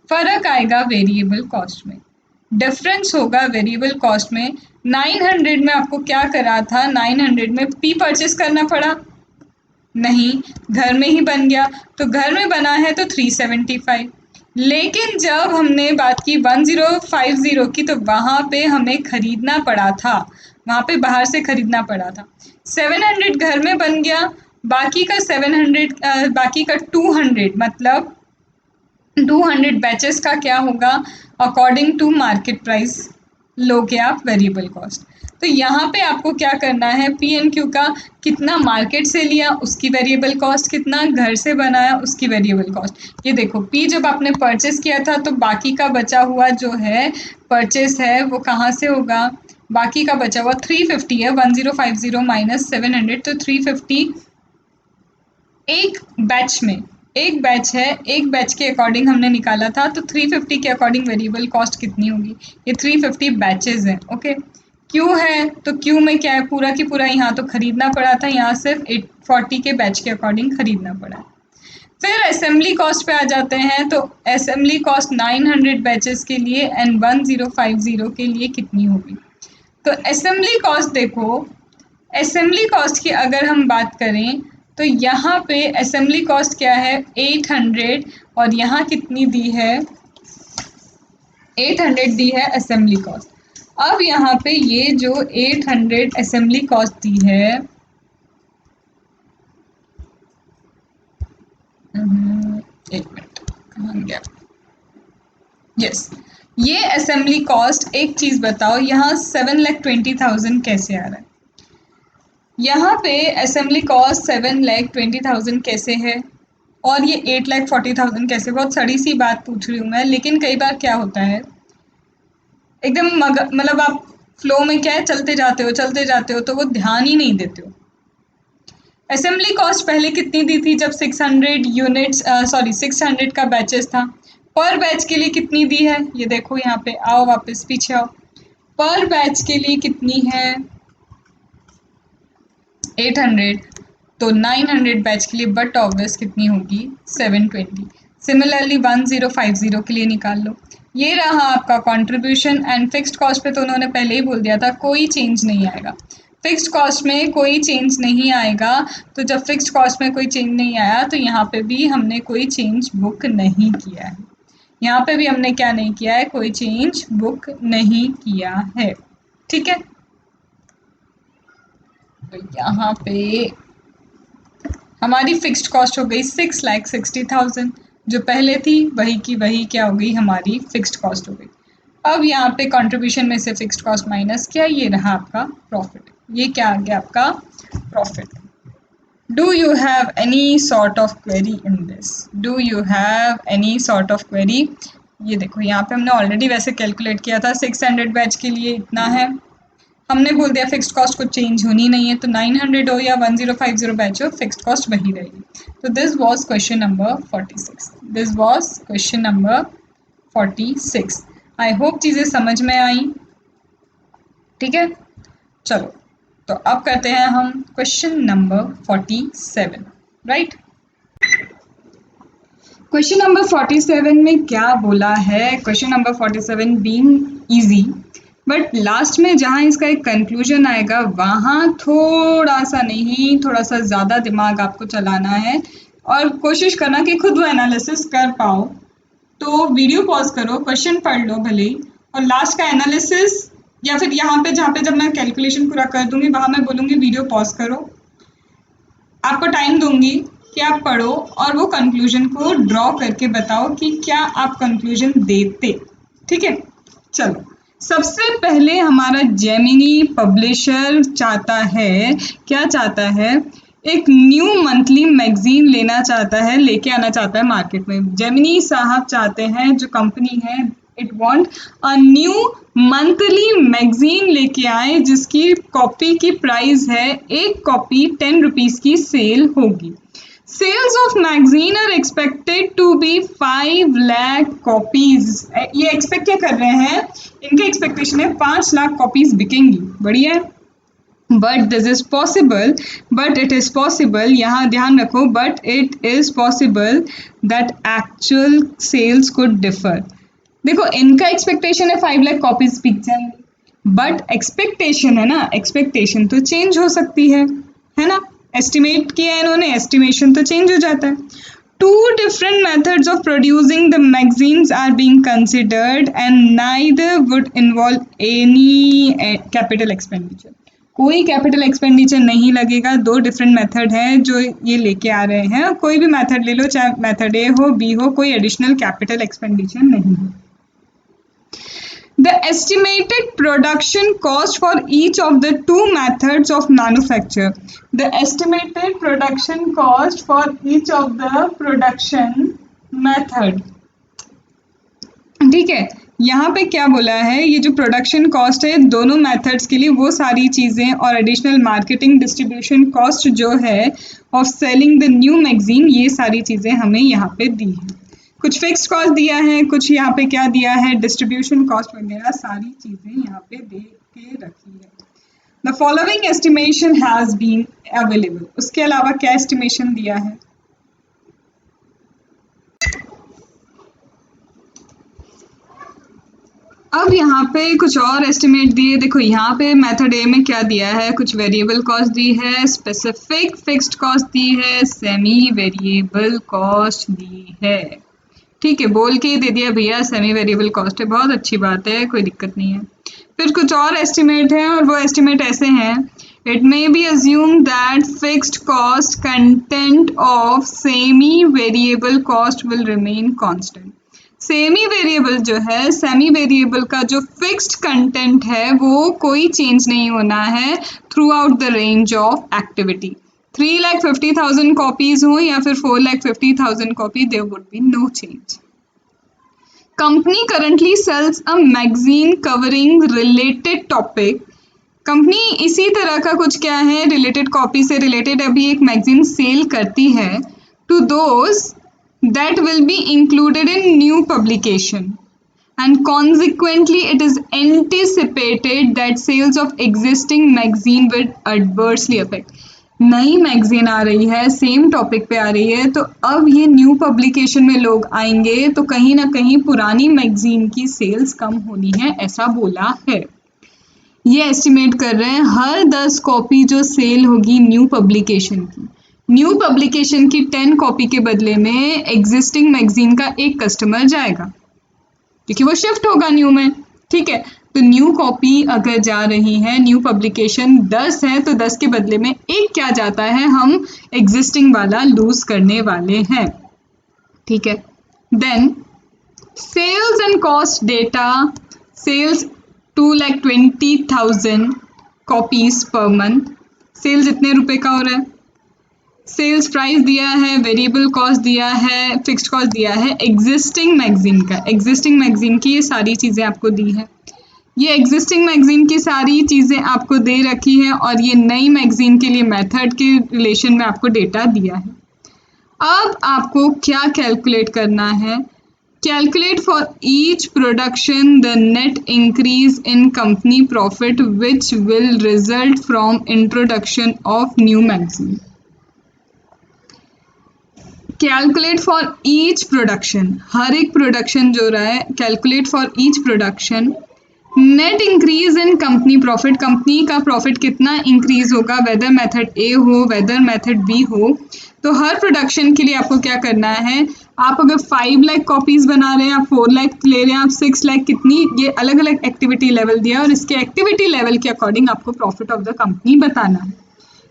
फर्क आएगा वेरिएबल कॉस्ट में, डिफरेंस होगा वेरिएबल कॉस्ट में। 900 में आपको क्या करा था? 900 में पी परचेस करना पड़ा? नहीं, घर में ही बन गया। तो घर में बना है तो 375। लेकिन जब हमने बात की 1050 की तो वहाँ पे हमें खरीदना पड़ा था, वहाँ पे बाहर से खरीदना पड़ा था। 700 घर में बन गया, बाकी का 700 बाकी का 200 मतलब 200 बैचेस का क्या होगा? अकॉर्डिंग टू मार्केट प्राइस लोगे आप वेरिएबल कॉस्ट। तो यहाँ पे आपको क्या करना है? पी एन क्यू का कितना मार्केट से लिया उसकी वेरिएबल कॉस्ट, कितना घर से बनाया उसकी वेरिएबल कॉस्ट। ये देखो, पी जब आपने परचेस किया था तो बाकी का बचा हुआ जो है परचेस है वो कहाँ से होगा? बाकी का बचा हुआ 350 है, 1050 माइनस 700 तो 350 एक बैच में, एक बैच है, एक बैच के अकॉर्डिंग हमने निकाला था तो 350 के अकॉर्डिंग वेरिएबल कॉस्ट कितनी होगी? ये 350 बैचेस हैं। ओके, क्यू है तो क्यू में क्या है? पूरा की पूरा यहाँ तो खरीदना पड़ा था, यहाँ सिर्फ 840 के बैच के अकॉर्डिंग खरीदना पड़ा। फिर असेंबली कॉस्ट पे आ जाते हैं तो असेंबली कॉस्ट 900 बैचेस के लिए एंड 1050 के लिए कितनी होगी? तो असेंबली कॉस्ट देखो, असेंबली कॉस्ट की अगर हम बात करें तो यहाँ पे असेंबली कॉस्ट क्या है? 800 और यहाँ कितनी दी है? 800 दी है असेंबली कॉस्ट। अब यहाँ पे ये जो 800 असेंबली कॉस्ट दी है, एक मिनट कहाँ गया? यस, ये असेंबली कॉस्ट, एक चीज़ बताओ यहाँ 7,20,000 कैसे आ रहा है? यहाँ पे असेंबली कॉस्ट 7,20,000 कैसे है और ये 8,40,000 कैसे? बहुत सड़ी सी बात पूछ रही हूँ मैं, लेकिन कई बार क्या होता है एकदम मतलब आप फ्लो में क्या है, चलते जाते हो तो वो ध्यान ही नहीं देते हो। असेंबली कॉस्ट पहले कितनी दी थी जब 600 यूनिट्स 600 का बैचेस था? पर बैच के लिए कितनी दी है? ये देखो यहाँ पे, आओ वापस पीछे आओ, पर बैच के लिए कितनी है? 800। तो 900 बैच के लिए बट ऑब्वियस कितनी होगी? 720। सिमिलरली 1050 के लिए निकाल लो। ये रहा आपका कंट्रीब्यूशन एंड फिक्स्ड कॉस्ट पे तो उन्होंने पहले ही बोल दिया था कोई चेंज नहीं आएगा, फिक्स्ड कॉस्ट में कोई चेंज नहीं आएगा। तो जब फिक्स्ड कॉस्ट में कोई चेंज नहीं आया तो यहाँ पे भी हमने कोई चेंज बुक नहीं किया है, यहाँ पे भी हमने क्या नहीं किया है? कोई चेंज बुक नहीं किया है। ठीक है, तो यहाँ पे हमारी फिक्स्ड कॉस्ट हो गई 6,60,000, जो पहले थी वही की वही क्या हो गई? हमारी फिक्स्ड कॉस्ट हो गई। अब यहाँ पे कंट्रीब्यूशन में से फिक्स्ड कॉस्ट माइनस किया, ये रहा आपका प्रॉफिट। ये क्या आ गया आपका? Profit. Do you have any sort of query in this? Do you have any sort of query? ये देखो यहाँ पे हमने ऑलरेडी वैसे कैलकुलेट किया था, 600 बैच के लिए इतना है, हमने बोल दिया फिक्स्ड कॉस्ट को चेंज होनी नहीं है, तो 900 हो या 1050 बैच हो, फिक्स्ड कॉस्ट वही रहेगी। तो this was question number 46। This was question number 46। I hope चीज़ें समझ में आई। ठीक है, चलो तो अब करते हैं हम question number 47। Right. Question number 47 में क्या बोला है? Question number 47 being easy, but last में जहाँ इसका एक कंक्लूजन आएगा वहाँ थोड़ा सा नहीं, थोड़ा सा ज़्यादा दिमाग आपको चलाना है और कोशिश करना कि खुद वो एनालिसिस कर पाओ। तो वीडियो पॉज करो, क्वेश्चन पढ़ लो भले ही, और लास्ट का एनालिसिस या फिर यहाँ पे जहाँ पे जब मैं कैलकुलेशन पूरा कर दूंगी वहाँ मैं बोलूँगी वीडियो पॉज करो, आपको टाइम दूंगी कि आप पढ़ो और वो कंक्लूजन को ड्रॉ करके बताओ कि क्या आप कंक्लूजन देते। ठीक है, चलो। सबसे पहले हमारा जेमिनी पब्लिशर चाहता है, क्या चाहता है? एक न्यू मंथली मैगजीन लेना चाहता है, लेके आना चाहता है मार्केट में। जेमिनी साहब चाहते हैं, जो कंपनी है, it want a new monthly magazine लेके आए जिसकी कॉपी की प्राइस है, एक कॉपी 10 रुपीज की सेल होगी। Sales of magazine are expected to be 5 lakh copies. ये एक्सपेक्ट क्या कर रहे हैं? इनका एक्सपेक्टेशन है 5 लाख कॉपीज बिकेंगी। बढ़िया है। But this is possible, but it is possible, यहाँ ध्यान रखो, but it is possible that actual sales could differ. देखो इनका एक्सपेक्टेशन है 5 लाख कॉपीज बिक जाएंगी, बट एक्सपेक्टेशन है ना, एक्सपेक्टेशन तो चेंज हो सकती है ना। एस्टिमेट किया है इन्होंने, एस्टिमेशन तो चेंज हो जाता है। Two different methods of producing the magazines are being considered and neither would involve any capital expenditure. कोई कैपिटल एक्सपेंडिचर नहीं लगेगा। दो डिफरेंट मेथड हैं जो ये लेके आ रहे हैं, कोई भी मेथड ले लो, चाहे मेथड ए हो बी हो, कोई एडिशनल कैपिटल एक्सपेंडिचर नहीं है। The estimated production cost for each of the two methods of manufacture. The estimated production cost for each of the production method. ठीक है, यहाँ पे क्या बोला है? ये जो प्रोडक्शन कॉस्ट है दोनों मेथड्स के लिए, वो सारी चीज़ें और एडिशनल मार्केटिंग डिस्ट्रीब्यूशन कॉस्ट जो है of selling the new magazine, ये सारी चीज़ें हमें यहाँ पे दी है। कुछ फिक्स्ड कॉस्ट दिया है, कुछ यहाँ पे क्या दिया है, डिस्ट्रीब्यूशन कॉस्ट वगैरह सारी चीज़ें यहाँ पे दे के रखी है। The following estimation has been available. उसके अलावा क्या एस्टिमेशन दिया है? अब यहाँ पे कुछ और एस्टिमेट दिए। देखो यहाँ पे मेथड ए में क्या दिया है, कुछ वेरिएबल कॉस्ट दी है, स्पेसिफिक फिक्स्ड कॉस्ट दी है, सेमी वेरिएबल कॉस्ट दी है। ठीक है, बोल के ही दे दिया भैया सेमी वेरिएबल कॉस्ट है, बहुत अच्छी बात है, कोई दिक्कत नहीं है। फिर कुछ और एस्टिमेट है और वो एस्टिमेट ऐसे हैं। It may be assume that fixed cost content of semi variable cost will remain constant. Semi variable जो है, सेमी वेरिएबल का जो फिक्स्ड कंटेंट है वो कोई चेंज नहीं होना है throughout the range of activity. 3,50,000 copies हो या फिर 4,50,000 copy, there would be no change. Company currently sales a magazine covering related topic. Company इसी तरह का कुछ क्या है, रिलेटेड कॉपी से रिलेटेड अभी एक मैगजीन सेल करती है to those that will be included in new publication, and consequently it is anticipated that sales of existing magazine will adversely affect। नई मैगजीन आ रही है, सेम टॉपिक पे आ रही है, तो अब ये न्यू पब्लिकेशन में लोग आएंगे तो कहीं ना कहीं पुरानी मैगजीन की सेल्स कम होनी है, ऐसा बोला है। ये एस्टिमेट कर रहे हैं हर 10 कॉपी जो सेल होगी न्यू पब्लिकेशन की, न्यू पब्लिकेशन की 10 कॉपी के बदले में एग्जिस्टिंग मैगजीन का एक कस्टमर जाएगा क्योंकि वो शिफ्ट होगा न्यू में। ठीक है, तो न्यू कॉपी अगर जा रही है, न्यू पब्लिकेशन 10 है तो 10 के बदले में एक क्या जाता है, हम एग्जिस्टिंग वाला लूज करने वाले हैं। ठीक है, then sales and cost data. Sales 2,20,000 copies per month, sales इतने रुपए का हो रहा है। सेल्स प्राइस दिया है, वेरिएबल कॉस्ट दिया है, फिक्स्ड कॉस्ट दिया है एग्जिस्टिंग मैगजीन का, एग्जिस्टिंग मैगजीन की ये सारी चीज़ें आपको दी है। ये एग्जिस्टिंग मैगजीन की सारी चीज़ें आपको दे रखी है और ये नई मैगजीन के लिए मेथड के रिलेशन में आपको डेटा दिया है। अब आपको क्या कैलकुलेट करना है? Calculate for each production the net increase in company profit which will result from introduction of new magazine. Calculate for each production, हर एक प्रोडक्शन जो रहा है, calculate for each production net increase in company profit, company का profit कितना increase होगा, whether method A हो whether method B हो। तो हर प्रोडक्शन के लिए आपको क्या करना है, आप अगर 5 लाख कॉपीज बना रहे हैं, आप 4 लाख ले रहे हैं, आप 6 लाख, कितनी, ये अलग अलग एक्टिविटी लेवल दिया और इसके एक्टिविटी लेवल के अकॉर्डिंग आपको प्रॉफिट ऑफ द कंपनी बताना है।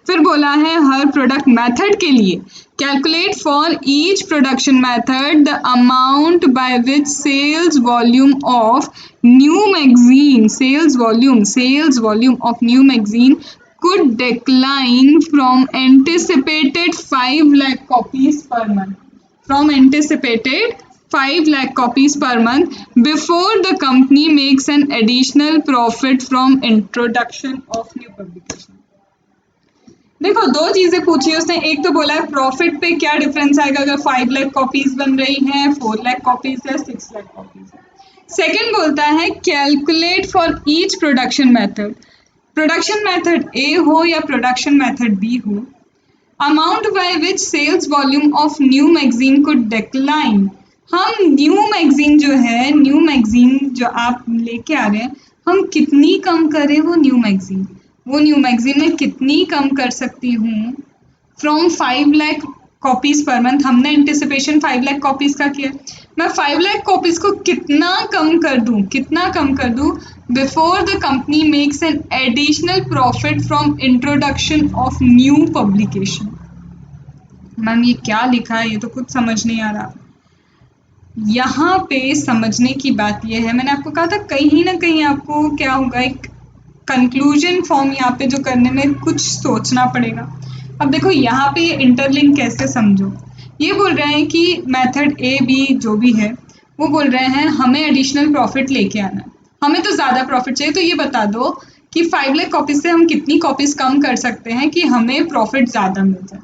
फिर बोला है हर प्रोडक्ट मेथड के लिए calculate for each production method the amount by which sales volume of new magazine, sales volume of new magazine could decline from anticipated 5 lakh copies per month, from anticipated 5 lakh copies per month before the company makes an additional profit from introduction of new publication। देखो दो चीजें पूछी उसने, एक तो बोला है profit पे क्या डिफरेंस आएगा अगर 5 लाख कॉपीज बन रही हैं, 4 लाख कॉपीज है, 6 लाख कॉपीज है। सेकंड बोलता है calculate for each production method, production method A हो या प्रोडक्शन मेथड बी हो, amount by which sales volume of new magazine could decline. हम न्यू मैगजीन जो है, न्यू मैगजीन जो आप लेके आ रहे हैं, हम कितनी कम करें वो न्यू मैगजीन, वो न्यू मैगजीन में कितनी कम कर सकती हूँ from 5 lakh copies per month. हमने एंटिसिपेशन 5 लाख कॉपीज का किया, मैं 5 लाख कॉपीज को कितना कम कर दूं, कितना कम कर दूं before the company makes an additional profit from introduction of new publication. Ma'am ये क्या लिखा है, ये तो कुछ समझ नहीं आ रहा। यहाँ पे समझने की बात ये है, मैंने आपको कहा था कहीं ना कहीं आपको क्या होगा, एक कंक्लूजन फॉर्म यहाँ पे जो करने में कुछ सोचना पड़ेगा। अब देखो यहाँ पे ये इंटरलिंक कैसे समझो, ये बोल रहे हैं कि मेथड ए बी जो भी है वो बोल रहे हैं हमें एडिशनल प्रॉफिट लेके आना है, हमें तो ज़्यादा प्रॉफिट चाहिए, तो ये बता दो कि 5 लाख कॉपीज से हम कितनी कॉपीज कम कर सकते हैं कि हमें प्रॉफिट ज़्यादा मिल जाए,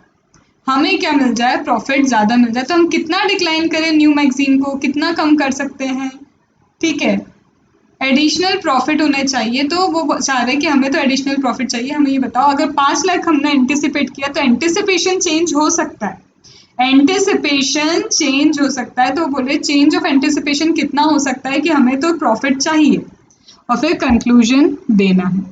हमें क्या मिल जाए, प्रॉफिट ज़्यादा मिल जाए। तो हम कितना डिक्लाइन करें न्यू मैगजीन को, कितना कम कर सकते हैं, ठीक है, एडिशनल प्रॉफिट होने चाहिए। तो वो चाह रहे हैं कि हमें तो एडिशनल प्रॉफिट चाहिए, हमें ये बताओ अगर 5 लाख हमने एंटिसिपेट किया तो एंटिसिपेशन चेंज हो सकता है, एंटिसिपेशन चेंज हो सकता है, तो बोल रहे चेंज ऑफ एंटिसिपेशन कितना हो सकता है कि हमें तो प्रॉफिट चाहिए, और फिर कंक्लूजन देना है।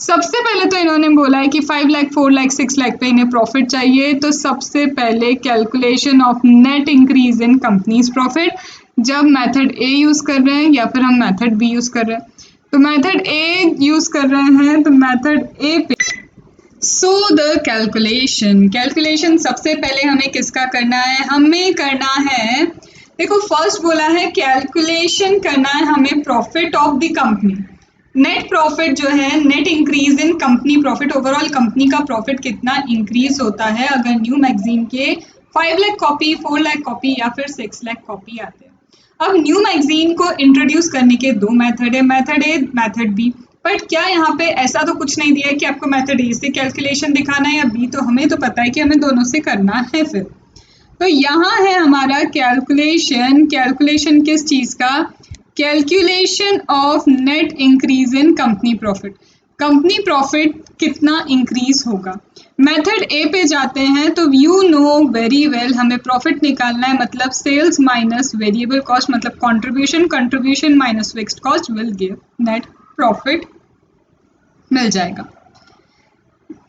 सबसे पहले तो इन्होंने बोला है कि 5 लाख 4 लाख 6 लाख पे इन्हें प्रॉफिट चाहिए, तो सबसे पहले calculation of net increase in companies profit, जब मेथड ए यूज कर रहे हैं या फिर हम मेथड बी यूज कर रहे हैं, तो मेथड ए यूज कर रहे हैं तो मेथड ए पे सो द कैलकुलेशन सबसे पहले हमें किसका करना है, हमें करना है, देखो फर्स्ट बोला है कैलकुलेशन करना है हमें profit of the company, net profit जो है, net increase in company profit, overall company का प्रॉफिट कितना इंक्रीज होता है अगर न्यू मैगजीन के 5 लाख कॉपी, 4 लाख कॉपी या फिर 6 लाख कॉपी आते हैं। अब न्यू मैगजीन को इंट्रोड्यूस करने के दो मेथड है, method A method B, but क्या यहाँ पे ऐसा तो कुछ नहीं दिया है कि आपको मेथड ए से कैलकुलेशन दिखाना है या बी, तो हमें तो पता है कि हमें दोनों से करना है। फिर तो यहाँ है हमारा कैलकुलेशन, कैलकुलेशन किस चीज़ का, calculation of net increase in company profit, company profit कितना इंक्रीज होगा। मेथड ए पे जाते हैं तो यू नो वेरी वेल हमें प्रॉफिट निकालना है, मतलब सेल्स माइनस वेरिएबल कॉस्ट, मतलब contribution minus fixed cost will give net profit, मिल जाएगा।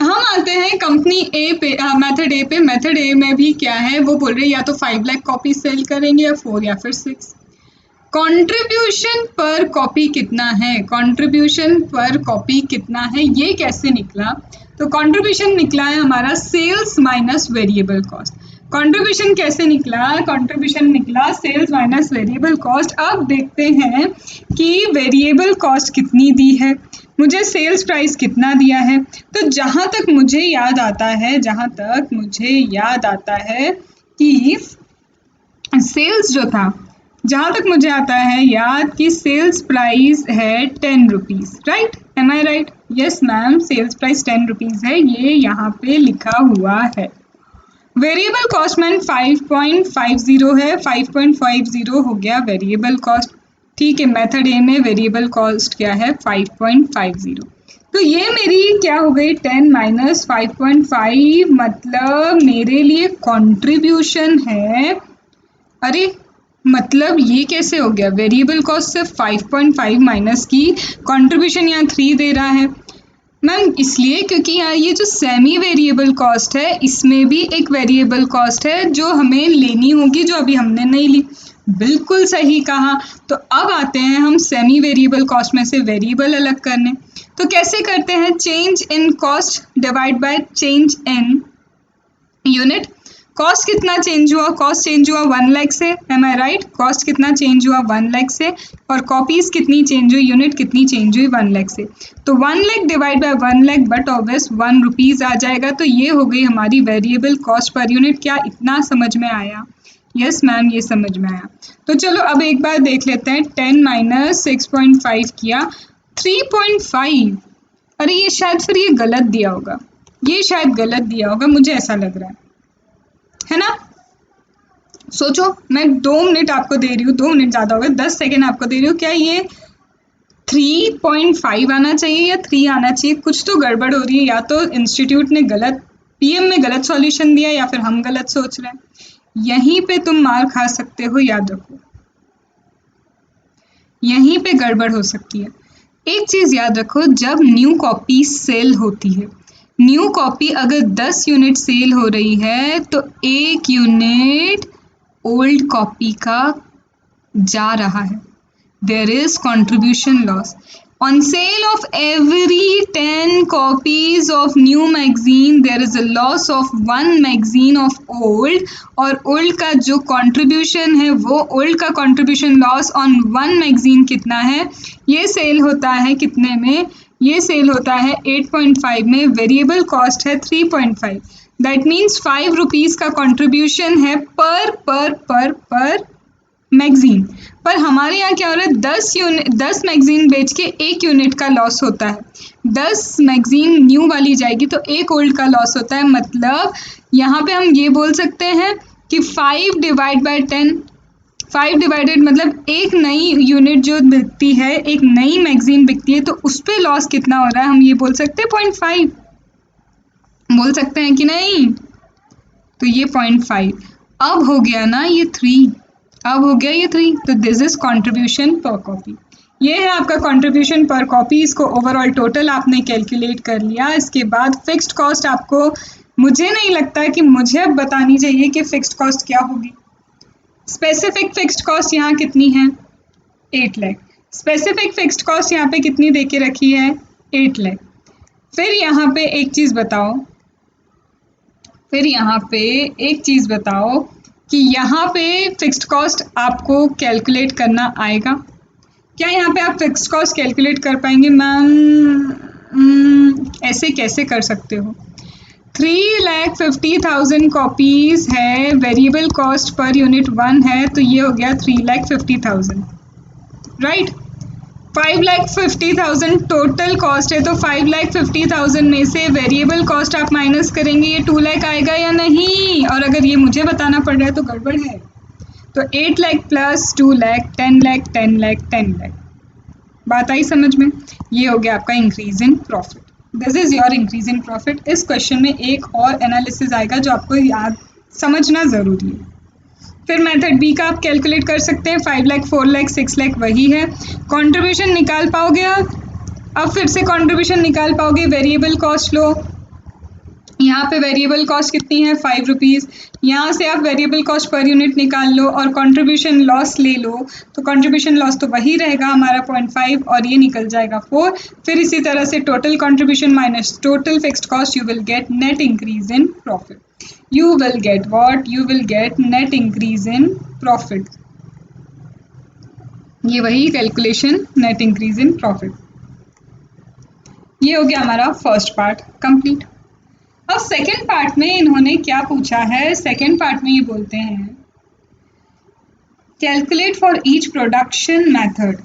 हम आते हैं कंपनी ए पे, मेथड ए पे, मेथड ए में भी क्या है, वो बोल रहे हैं या तो 5 लाख कॉपी सेल करेंगे या 4 या फिर 6। कंट्रीब्यूशन पर कॉपी कितना है, कंट्रीब्यूशन पर कॉपी कितना है, ये कैसे निकला, तो कंट्रीब्यूशन निकला है हमारा sales minus variable cost. Contribution कैसे निकला, कंट्रीब्यूशन निकला सेल्स माइनस वेरिएबल कॉस्ट। अब देखते हैं कि वेरिएबल कॉस्ट कितनी दी है, मुझे सेल्स प्राइस कितना दिया है, तो जहाँ तक मुझे याद आता है कि सेल्स जो था, जहाँ तक मुझे आता है याद कि सेल्स प्राइस है 10 rupees, right, am I right, yes ma'am, sales price 10 rupees है, ये यहाँ पे लिखा हुआ है। वेरिएबल कॉस्ट मैम 5.50 है, 5.50 हो गया वेरिएबल कॉस्ट, ठीक है। मेथड ए में वेरिएबल कॉस्ट क्या है 5.50, तो ये मेरी क्या हो गई 10 माइनस 5.5, मतलब मेरे लिए कंट्रीब्यूशन है। अरे मतलब ये कैसे हो गया, वेरिएबल कॉस्ट से 5.5 माइनस की, कंट्रीब्यूशन यहाँ 3 दे रहा है मैम, इसलिए क्योंकि यहाँ ये जो सेमी वेरिएबल कॉस्ट है इसमें भी एक वेरिएबल कॉस्ट है जो हमें लेनी होगी, जो अभी हमने नहीं ली। बिल्कुल सही कहा। तो अब आते हैं हम सेमी वेरिएबल कॉस्ट में से वेरिएबल अलग करने। तो कैसे करते हैं, change in cost divide by change in unit. Cost कितना चेंज हुआ, कॉस्ट चेंज हुआ 1 लाख से, एम आई राइट, कॉस्ट कितना चेंज हुआ 1 लाख से, और कॉपीज कितनी चेंज हुई, यूनिट कितनी चेंज हुई 1 लाख से। तो 1 lakh divide by 1 lakh, but obvious 1 rupees आ जाएगा। तो ये हो गई हमारी वेरिएबल कॉस्ट पर यूनिट। क्या इतना समझ में आया? यस मैम, ये समझ में आया। तो चलो अब एक बार देख लेते हैं, 10 माइनस 6.5 किया 3.5। अरे ये शायद फिर ये गलत दिया होगा, ये शायद गलत दिया होगा, मुझे ऐसा लग रहा है ना? सोचो, मैं 2 मिनट आपको दे रही हूँ, 2 मिनट ज़्यादा हो गए, 10 सेकेंड आपको दे रही हूँ। क्या ये 3.5 आना चाहिए या 3 आना चाहिए? कुछ तो गड़बड़ हो रही है, या तो इंस्टीट्यूट ने गलत, पीएम में गलत सॉल्यूशन दिया, या फिर हम गलत सोच रहे हैं। यहीं पे तुम मार खा सकते हो, याद रखो, यहीं पे गड़बड़ हो सकती है। एक चीज़ याद रखो, जब न्यू कॉपी सेल होती है, न्यू कॉपी अगर 10 यूनिट सेल हो रही है तो 1 यूनिट ओल्ड कॉपी का जा रहा है। There is contribution loss. On sale of every 10 copies of new magazine, there is a loss of 1 magazine of old, और old का जो contribution है वो old का contribution loss on 1 magazine कितना है? ये सेल होता है कितने में? ये सेल होता है 8.5 में, वेरिएबल कॉस्ट है 3.5। दैट मीन्स 5 रुपीज़ का contribution है पर मैगजीन। पर हमारे यहाँ क्या हो रहा है, 10 मैगजीन बेच के 1 यूनिट का लॉस होता है। 10 मैगजीन न्यू वाली जाएगी तो 1 ओल्ड का लॉस होता है। मतलब यहाँ पे हम ये बोल सकते हैं कि 5 डिवाइड बाय 10, 5 डिवाइडेड मतलब एक नई यूनिट जो बिकती है, एक नई मैगजीन बिकती है, तो उस पर लॉस कितना हो रहा है, हम ये बोल सकते हैं 0.5, बोल सकते हैं कि नहीं? तो ये 0.5 अब हो गया ना, ये 3, अब हो गया ये 3। तो दिस इज कंट्रीब्यूशन पर कॉपी। ये है आपका कंट्रीब्यूशन पर कॉपी। इसको ओवरऑल टोटल आपने कैलकुलेट कर लिया। इसके बाद फिक्स्ड कॉस्ट आपको, मुझे नहीं लगता कि मुझे अब बतानी चाहिए कि फिक्स्ड कॉस्ट क्या होगी। स्पेसिफिक फिक्स्ड कॉस्ट यहाँ कितनी है? 8 लाख। स्पेसिफिक फिक्स्ड कॉस्ट यहाँ पे कितनी दे के रखी है? 8 लाख। फिर यहाँ पे एक चीज़ बताओ, फिर यहाँ पे एक चीज़ बताओ कि यहाँ पे फिक्स्ड कॉस्ट आपको कैलकुलेट करना आएगा क्या? यहाँ पे आप फिक्स्ड कॉस्ट कैलकुलेट कर पाएंगे? मैम ऐसे कैसे कर सकते हो? 3,50,000 कॉपीज है, वेरिएबल कॉस्ट पर यूनिट 1 है, तो ये हो गया 3,50,000, राइट। 5,50,000 टोटल कॉस्ट है, तो 5,50,000 में से वेरिएबल कॉस्ट आप माइनस करेंगे, ये 2 लाख आएगा या नहीं? और अगर ये मुझे बताना पड़ रहा है तो गड़बड़ है। तो 8 लाख प्लस 2 लाख 10 लाख 10 लाख 10 लाख। बात आई समझ में? ये हो गया आपका increase in profit. This is your increase in profit. इस क्वेश्चन में एक और एनालिसिस आएगा जो आपको याद समझना ज़रूरी है। फिर मेथड बी का आप कैलकुलेट कर सकते हैं, 5 लाख 4 लाख 6 लाख वही है। कंट्रीब्यूशन निकाल पाओगे आप? अब फिर से कंट्रीब्यूशन निकाल पाओगे, वेरिएबल कॉस्ट लो, यहाँ पे वेरिएबल कॉस्ट कितनी है 5 रुपीज़, यहाँ से आप वेरिएबल कॉस्ट पर यूनिट निकाल लो और कंट्रीब्यूशन लॉस ले लो, तो कंट्रीब्यूशन लॉस तो वही रहेगा हमारा 0.5 और ये निकल जाएगा 4। फिर इसी तरह से total contribution minus total fixed cost, you will gate net increase in profit. You will get what? You will gate net increase in profit. ये वही calculation, net increase in profit. ये हो गया हमारा फर्स्ट पार्ट कंप्लीट। अब second part में इन्होंने क्या पूछा है? सेकेंड पार्ट में ये बोलते हैं calculate for each production method,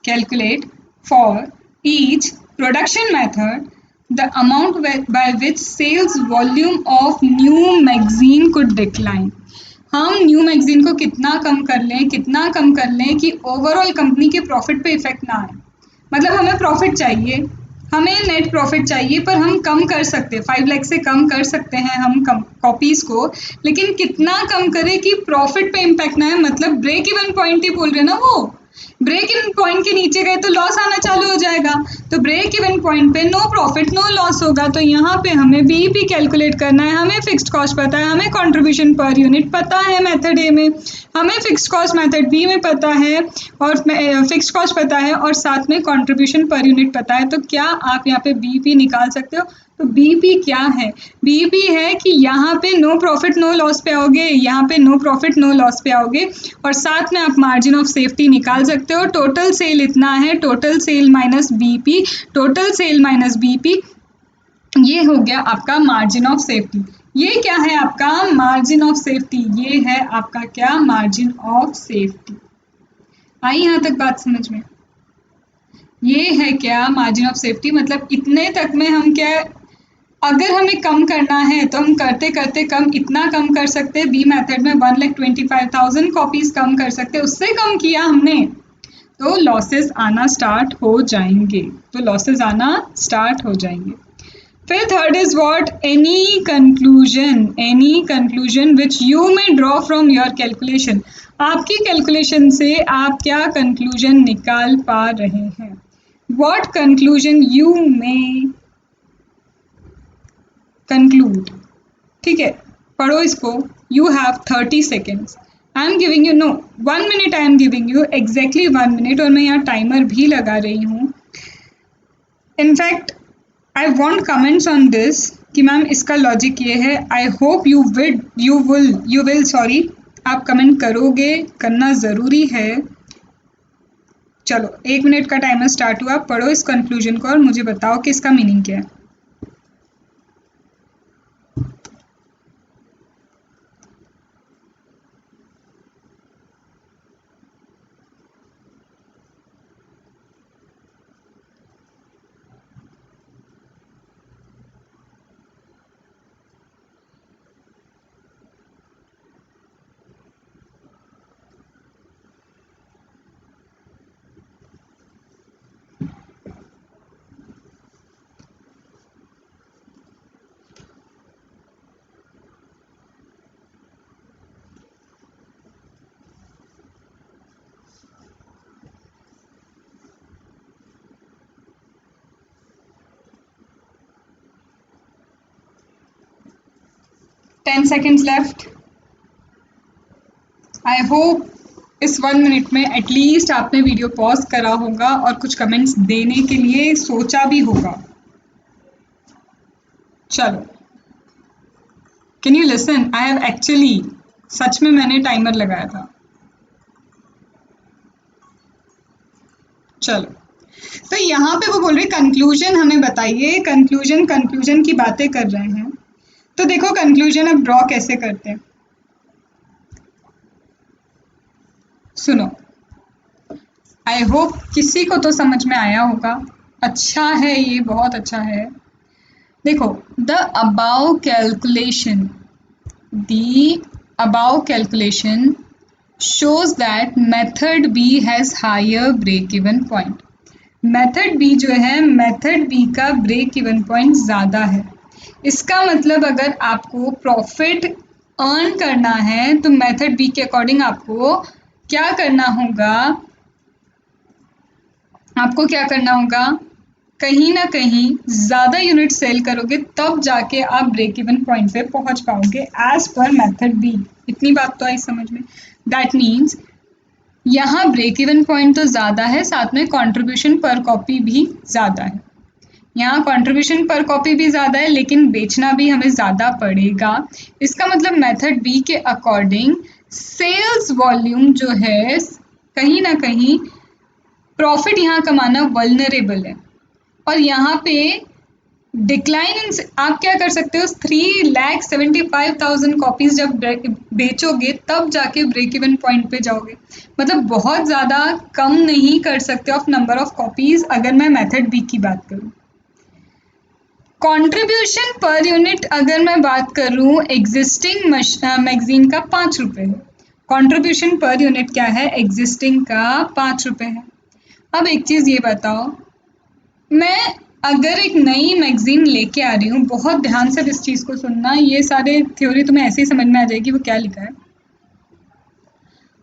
calculate for each production method the amount by which sales volume of new magazine could decline. हम न्यू मैगजीन को कितना कम कर लें, कितना कम कर लें कि ओवरऑल कंपनी के प्रॉफिट पे इफेक्ट ना आए। मतलब हमें प्रॉफिट चाहिए, हमें नेट प्रॉफिट चाहिए पर हम कम कर सकते हैं, 5 लाख से कम कर सकते हैं हम कॉपीज को, लेकिन कितना कम करें कि प्रॉफिट पे इम्पैक्ट ना है, मतलब ब्रेक इवन पॉइंट ही बोल रहे ना वो, ब्रेक इवन पॉइंट के नीचे गए तो लॉस आना चालू हो जाएगा, तो ब्रेक इवन पॉइंट पे नो प्रॉफिट नो लॉस होगा, तो यहाँ पे हमें बीईपी कैलकुलेट करना है, हमें फिक्स्ड कॉस्ट पता है, हमें कंट्रीब्यूशन पर यूनिट पता है मेथड ए में, हमें फिक्स्ड कॉस्ट मेथड बी में पता है और फिक्स्ड कॉस्ट पता है और साथ में कंट्रीब्यूशन पर यूनिट पता है, तो क्या आप यहाँ पे बीईपी निकाल सकते हो? तो बीईपी क्या है? बीईपी है कि यहाँ पे नो प्रॉफिट नो लॉस पे आओगे, यहाँ पे नो प्रॉफिट नो लॉस पे आओगे और साथ में आप मार्जिन ऑफ सेफ्टी निकाल सकते हो। टोटल सेल इतना है, total sale minus BEP, total sale minus BEP, ये हो गया आपका मार्जिन ऑफ सेफ्टी। ये क्या है आपका मार्जिन ऑफ सेफ्टी? ये है आपका क्या मार्जिन ऑफ सेफ्टी। आई यहाँ तक बात समझ में? ये है क्या मार्जिन ऑफ सेफ्टी, मतलब इतने तक में हम क्या, अगर हमें कम करना है तो हम करते करते कम इतना कम कर सकते हैं, बी मेथड में 1,25,000 कॉपीज कम कर सकते हैं, उससे कम किया हमने तो लॉसेस आना स्टार्ट हो जाएंगे, तो लॉसेस आना स्टार्ट हो जाएंगे। फिर third is what? Any conclusion which you may draw from your calculation. आपकी कैलकुलेशन से आप क्या कंक्लूजन निकाल पा रहे हैं? What conclusion you may conclude. ठीक है, पढ़ो इसको। You have 30 seconds. I am giving you, no 1 minute, I am giving you exactly 1 minute, और मैं यहाँ टाइमर भी लगा रही हूँ। In fact I want comments on this कि मैम इसका लॉजिक ये है। I hope you will sorry, आप कमेंट करोगे, करना ज़रूरी है। चलो 1 मिनट का टाइमर स्टार्ट हुआ, पढ़ो इस कंक्लूजन को और मुझे बताओ कि इसका मीनिंग क्या है। Ten seconds left. I hope इस 1 मिनट में एटलीस्ट आपने वीडियो पॉज करा होगा और कुछ कमेंट्स देने के लिए सोचा भी होगा। चलो, can you listen? I have actually, सच में मैंने टाइमर लगाया था। चलो, तो यहाँ पे वो बोल रहे कंक्लूजन हमें बताइए, कंक्लूजन की बातें कर रहे हैं। तो देखो कंक्लूजन अब ड्रॉ कैसे करते हैं, सुनो। आई होप किसी को तो समझ में आया होगा। अच्छा है, ये बहुत अच्छा है। देखो, the above calculation shows that method B has higher break even point। Method B जो है, मेथड बी का ब्रेक इवन पॉइंट ज़्यादा है। इसका मतलब अगर आपको प्रॉफिट अर्न करना है तो मेथड बी के अकॉर्डिंग आपको क्या करना होगा, कहीं ना कहीं ज़्यादा यूनिट सेल करोगे तब जाके आप ब्रेक इवन पॉइंट पे पहुंच पाओगे एज पर मेथड बी। इतनी बात तो आई समझ में? दैट मीन्स यहाँ ब्रेक इवन पॉइंट तो ज़्यादा है, साथ में कंट्रीब्यूशन पर कॉपी भी ज़्यादा है। यहाँ कंट्रीब्यूशन पर कॉपी भी ज़्यादा है लेकिन बेचना भी हमें ज़्यादा पड़ेगा। इसका मतलब मेथड बी के अकॉर्डिंग सेल्स वॉल्यूम जो है, कहीं ना कहीं प्रॉफिट यहाँ कमाना वल्नरेबल है, और यहाँ पे डिक्लाइन आप क्या कर सकते हो, 3,75,000 कॉपीज जब बेचोगे तब जाके ब्रेक इवन पॉइंट पे जाओगे। मतलब बहुत ज़्यादा कम नहीं कर सकते ऑफ नंबर ऑफ कॉपीज अगर मैं मेथड बी की बात करूँ। कंट्रीब्यूशन पर यूनिट अगर मैं बात करूँ, एग्जिस्टिंग मैगजीन का 5 रुपये है। कंट्रीब्यूशन पर यूनिट क्या है? एग्जिस्टिंग का 5 रुपये है। अब एक चीज़ ये बताओ, मैं अगर एक नई मैगजीन लेके आ रही हूँ, बहुत ध्यान से इस चीज को सुनना, ये सारे थ्योरी तुम्हें ऐसे ही समझ में आ जाएगी वो क्या लिखा है।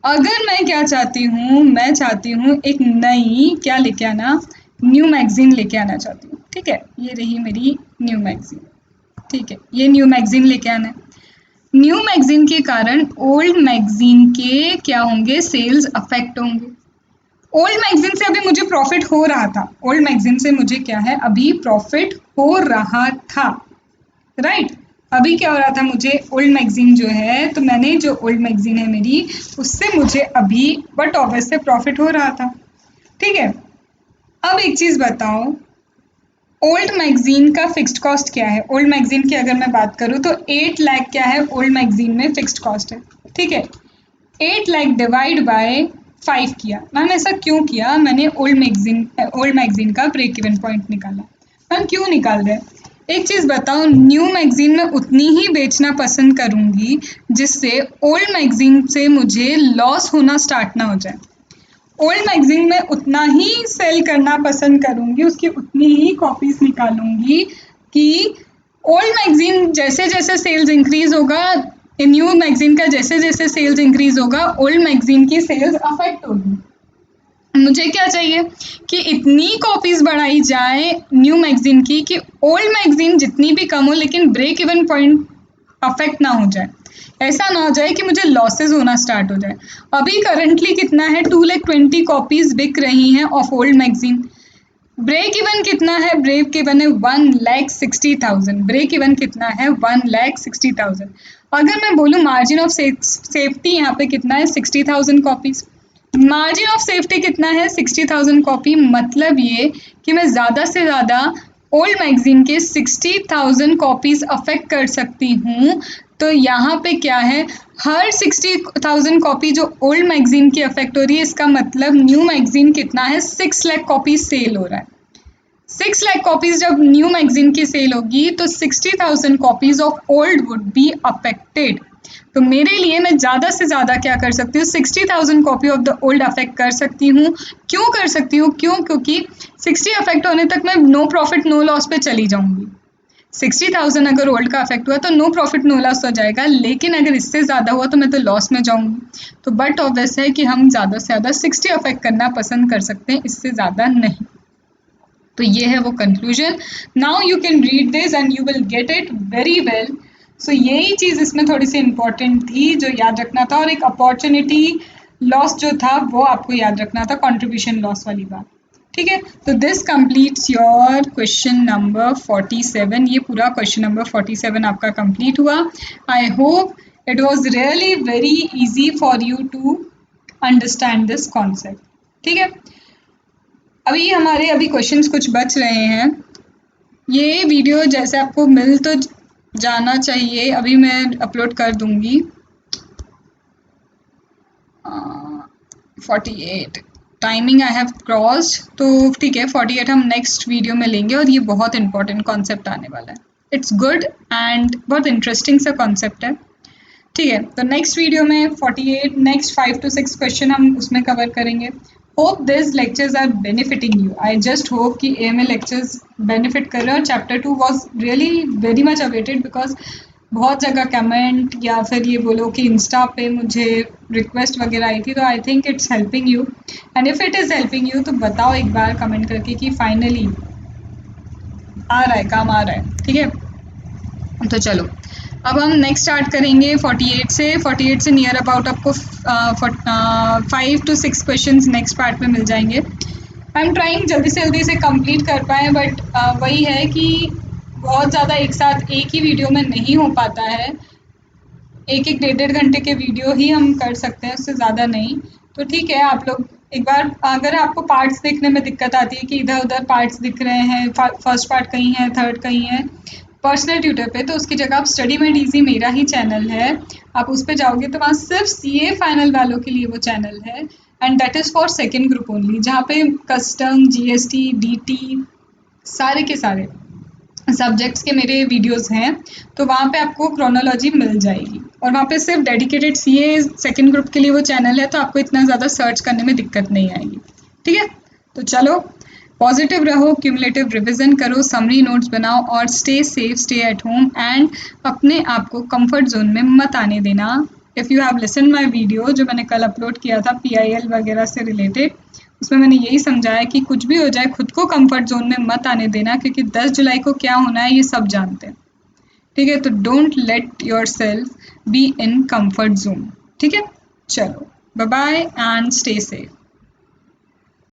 अगर मैं क्या चाहती हूँ, मैं चाहती हूँ एक नई क्या लेके आना, न्यू मैगजीन लेके आना चाहती हूँ। ठीक है, ये रही मेरी न्यू मैगजीन। ठीक है, ये न्यू मैगजीन लेके आना है। न्यू मैगजीन के कारण ओल्ड मैगजीन के क्या होंगे, सेल्स अफेक्ट होंगे। ओल्ड मैगजीन से अभी मुझे प्रॉफिट हो रहा था, ओल्ड मैगजीन से मुझे क्या है, अभी प्रॉफिट हो रहा था, राइट। अभी क्या हो रहा था, मुझे ओल्ड मैगजीन जो है, तो मैंने जो ओल्ड मैगजीन है मेरी, उससे मुझे अभी बट ऑब्वियस से प्रॉफिट हो रहा था। ठीक है, अब एक चीज बताओ, ओल्ड मैगजीन का फिक्स्ड कॉस्ट क्या है। ओल्ड मैगजीन की अगर मैं बात करूं तो 8 लाख क्या है, ओल्ड मैगजीन में फिक्स्ड कॉस्ट है। ठीक है, 8 लाख डिवाइड बाय 5 किया। मैम ऐसा क्यों किया, मैंने ओल्ड मैगजीन का ब्रेक इवन पॉइंट निकाला। मैम क्यों निकाल रहे, एक चीज बताओ, न्यू मैगजीन में उतनी ही बेचना पसंद करूंगी जिससे ओल्ड मैगजीन से मुझे लॉस होना स्टार्ट ना हो जाए। ओल्ड मैगजीन में उतना ही सेल करना पसंद करूंगी, उसकी उतनी ही कॉपीज निकालूंगी कि ओल्ड मैगजीन जैसे जैसे सेल्स इंक्रीज होगा, न्यू मैगजीन का जैसे जैसे सेल्स इंक्रीज होगा, ओल्ड मैगजीन की सेल्स अफेक्ट होगी। मुझे क्या चाहिए कि इतनी कॉपीज बढ़ाई जाए न्यू मैगजीन की कि ओल्ड मैगजीन जितनी भी कम हो लेकिन ब्रेक इवन पॉइंट अफेक्ट ना हो जाए। ऐसा ना हो जाए कि मुझे लॉसेस होना स्टार्ट हो जाए। अभी करंटली कितना है, 220 कॉपीज बिक रही हैं of old magazine. Break even कितना है, ब्रेक इवन है 1,60,000। ब्रेक इवन कितना है, 1,60,000। अगर मैं बोलूँ मार्जिन ऑफ सेफ्टी यहाँ पे कितना है, 60,000 कॉपीज। मार्जिन ऑफ सेफ्टी कितना है, 60,000 कॉपी। मतलब ये कि मैं ज़्यादा से ज़्यादा ओल्ड मैगजीन के 60,000 कॉपीज अफेक्ट कर सकती हूँ। तो यहाँ पे क्या है, हर 60,000 कॉपी जो ओल्ड मैगजीन की अफेक्ट हो रही है, इसका मतलब न्यू मैगजीन कितना है, 6 लाख कॉपी सेल हो रहा है। 6 लाख कॉपीज जब न्यू मैगजीन की सेल होगी तो 60,000 copies of old would be affected. तो मेरे लिए मैं ज़्यादा से ज़्यादा क्या कर सकती हूँ, 60,000 copy of the old affect कर सकती हूँ। क्यों कर सकती हूँ, क्योंकि 60 अफेक्ट होने तक मैं नो प्रॉफिट नो लॉस पे चली जाऊंगी। 60,000 अगर ओल्ड का अफेक्ट हुआ तो नो प्रॉफिट नो लॉस हो जाएगा, लेकिन अगर इससे ज़्यादा हुआ तो मैं तो लॉस में जाऊंगी। तो बट ऑब्वियस है कि हम ज़्यादा से ज़्यादा 60 अफेक्ट करना पसंद कर सकते हैं, इससे ज़्यादा नहीं। तो ये है वो conclusion. Now you can read this and you will get it very well. So यही चीज़ इसमें थोड़ी सी इंपॉर्टेंट थी जो याद रखना था, और एक अपॉर्चुनिटी लॉस जो था वो आपको याद रखना था, कंट्रीब्यूशन लॉस वाली बात। ठीक है, तो this completes your question number 47। ये पूरा क्वेश्चन नंबर 47 आपका कंप्लीट हुआ। I hope it was really very easy for you to understand this concept. ठीक है, अभी क्वेश्चंस कुछ बच रहे हैं। ये वीडियो जैसे आपको मिल तो जाना चाहिए, अभी मैं अपलोड कर दूंगी। 48 टाइमिंग आई हैव क्रॉस्ड, तो ठीक है 48 हम नेक्स्ट वीडियो में लेंगे, और ये बहुत इंपॉर्टेंट कॉन्सेप्ट आने वाला है। इट्स गुड एंड बहुत इंटरेस्टिंग सा कॉन्सेप्ट है। ठीक है, तो नेक्स्ट वीडियो में 48 नेक्स्ट 5 to 6 क्वेश्चन हम उसमें कवर करेंगे। Hope this lectures are benefiting you. I just hope कि AML लेक्चर्स बेनिफिट कर रहे हैं। और chapter 2 was really very much awaited, because बहुत जगह कमेंट या फिर ये बोलो कि इंस्टा पे मुझे रिक्वेस्ट वगैरह आई थी, तो I think it's helping you. And if it is helping you तो बताओ एक बार कमेंट करके कि फाइनली आ रहा है, काम आ रहा है। ठीक है, तो चलो अब हम नेक्स्ट स्टार्ट करेंगे 48 से। 48 से नियर अबाउट आपको 5 to 6 क्वेश्चंस नेक्स्ट पार्ट में मिल जाएंगे। आई एम ट्राइंग जल्दी से जल्दी इसे कंप्लीट कर पाएँ, बट वही है कि बहुत ज़्यादा एक साथ एक ही वीडियो में नहीं हो पाता है। एक एक 1.5 घंटे के वीडियो ही हम कर सकते हैं, उससे ज़्यादा नहीं। तो ठीक है, आप लोग एक बार, अगर आपको पार्ट्स देखने में दिक्कत आती है कि इधर उधर पार्ट्स दिख रहे हैं, फर्स्ट पार्ट कहीं है, थर्ड कहीं है पर्सनल ट्यूटर पे, तो उसकी जगह आप स्टडी मेड इजी मेरा ही चैनल है, आप उस पर जाओगे तो वहाँ सिर्फ CA फाइनल वालों के लिए वो चैनल है, and that is for second group only, जहाँ पे कस्टम GST DT सारे के सारे सब्जेक्ट्स के मेरे वीडियोस हैं। तो वहाँ पे आपको क्रोनोलॉजी मिल जाएगी, और वहाँ पे सिर्फ डेडिकेटेड CA सेकेंड ग्रुप के लिए वो चैनल है, तो आपको इतना ज़्यादा सर्च करने में दिक्कत नहीं आएगी। ठीक है, तो चलो पॉजिटिव रहो, क्यूमुलेटिव रिविजन करो, समरी नोट्स बनाओ और stay safe, stay at home and अपने आप को कंफर्ट जोन में मत आने देना। If you have listen my video जो मैंने कल अपलोड किया था PIL वगैरह से रिलेटेड, उसमें मैंने यही समझाया कि कुछ भी हो जाए खुद को कंफर्ट जोन में मत आने देना, क्योंकि 10 जुलाई को क्या होना है ये सब जानते हैं। ठीक है, तो don't let yourself be in comfort zone. ठीक है, चलो bye bye and stay safe.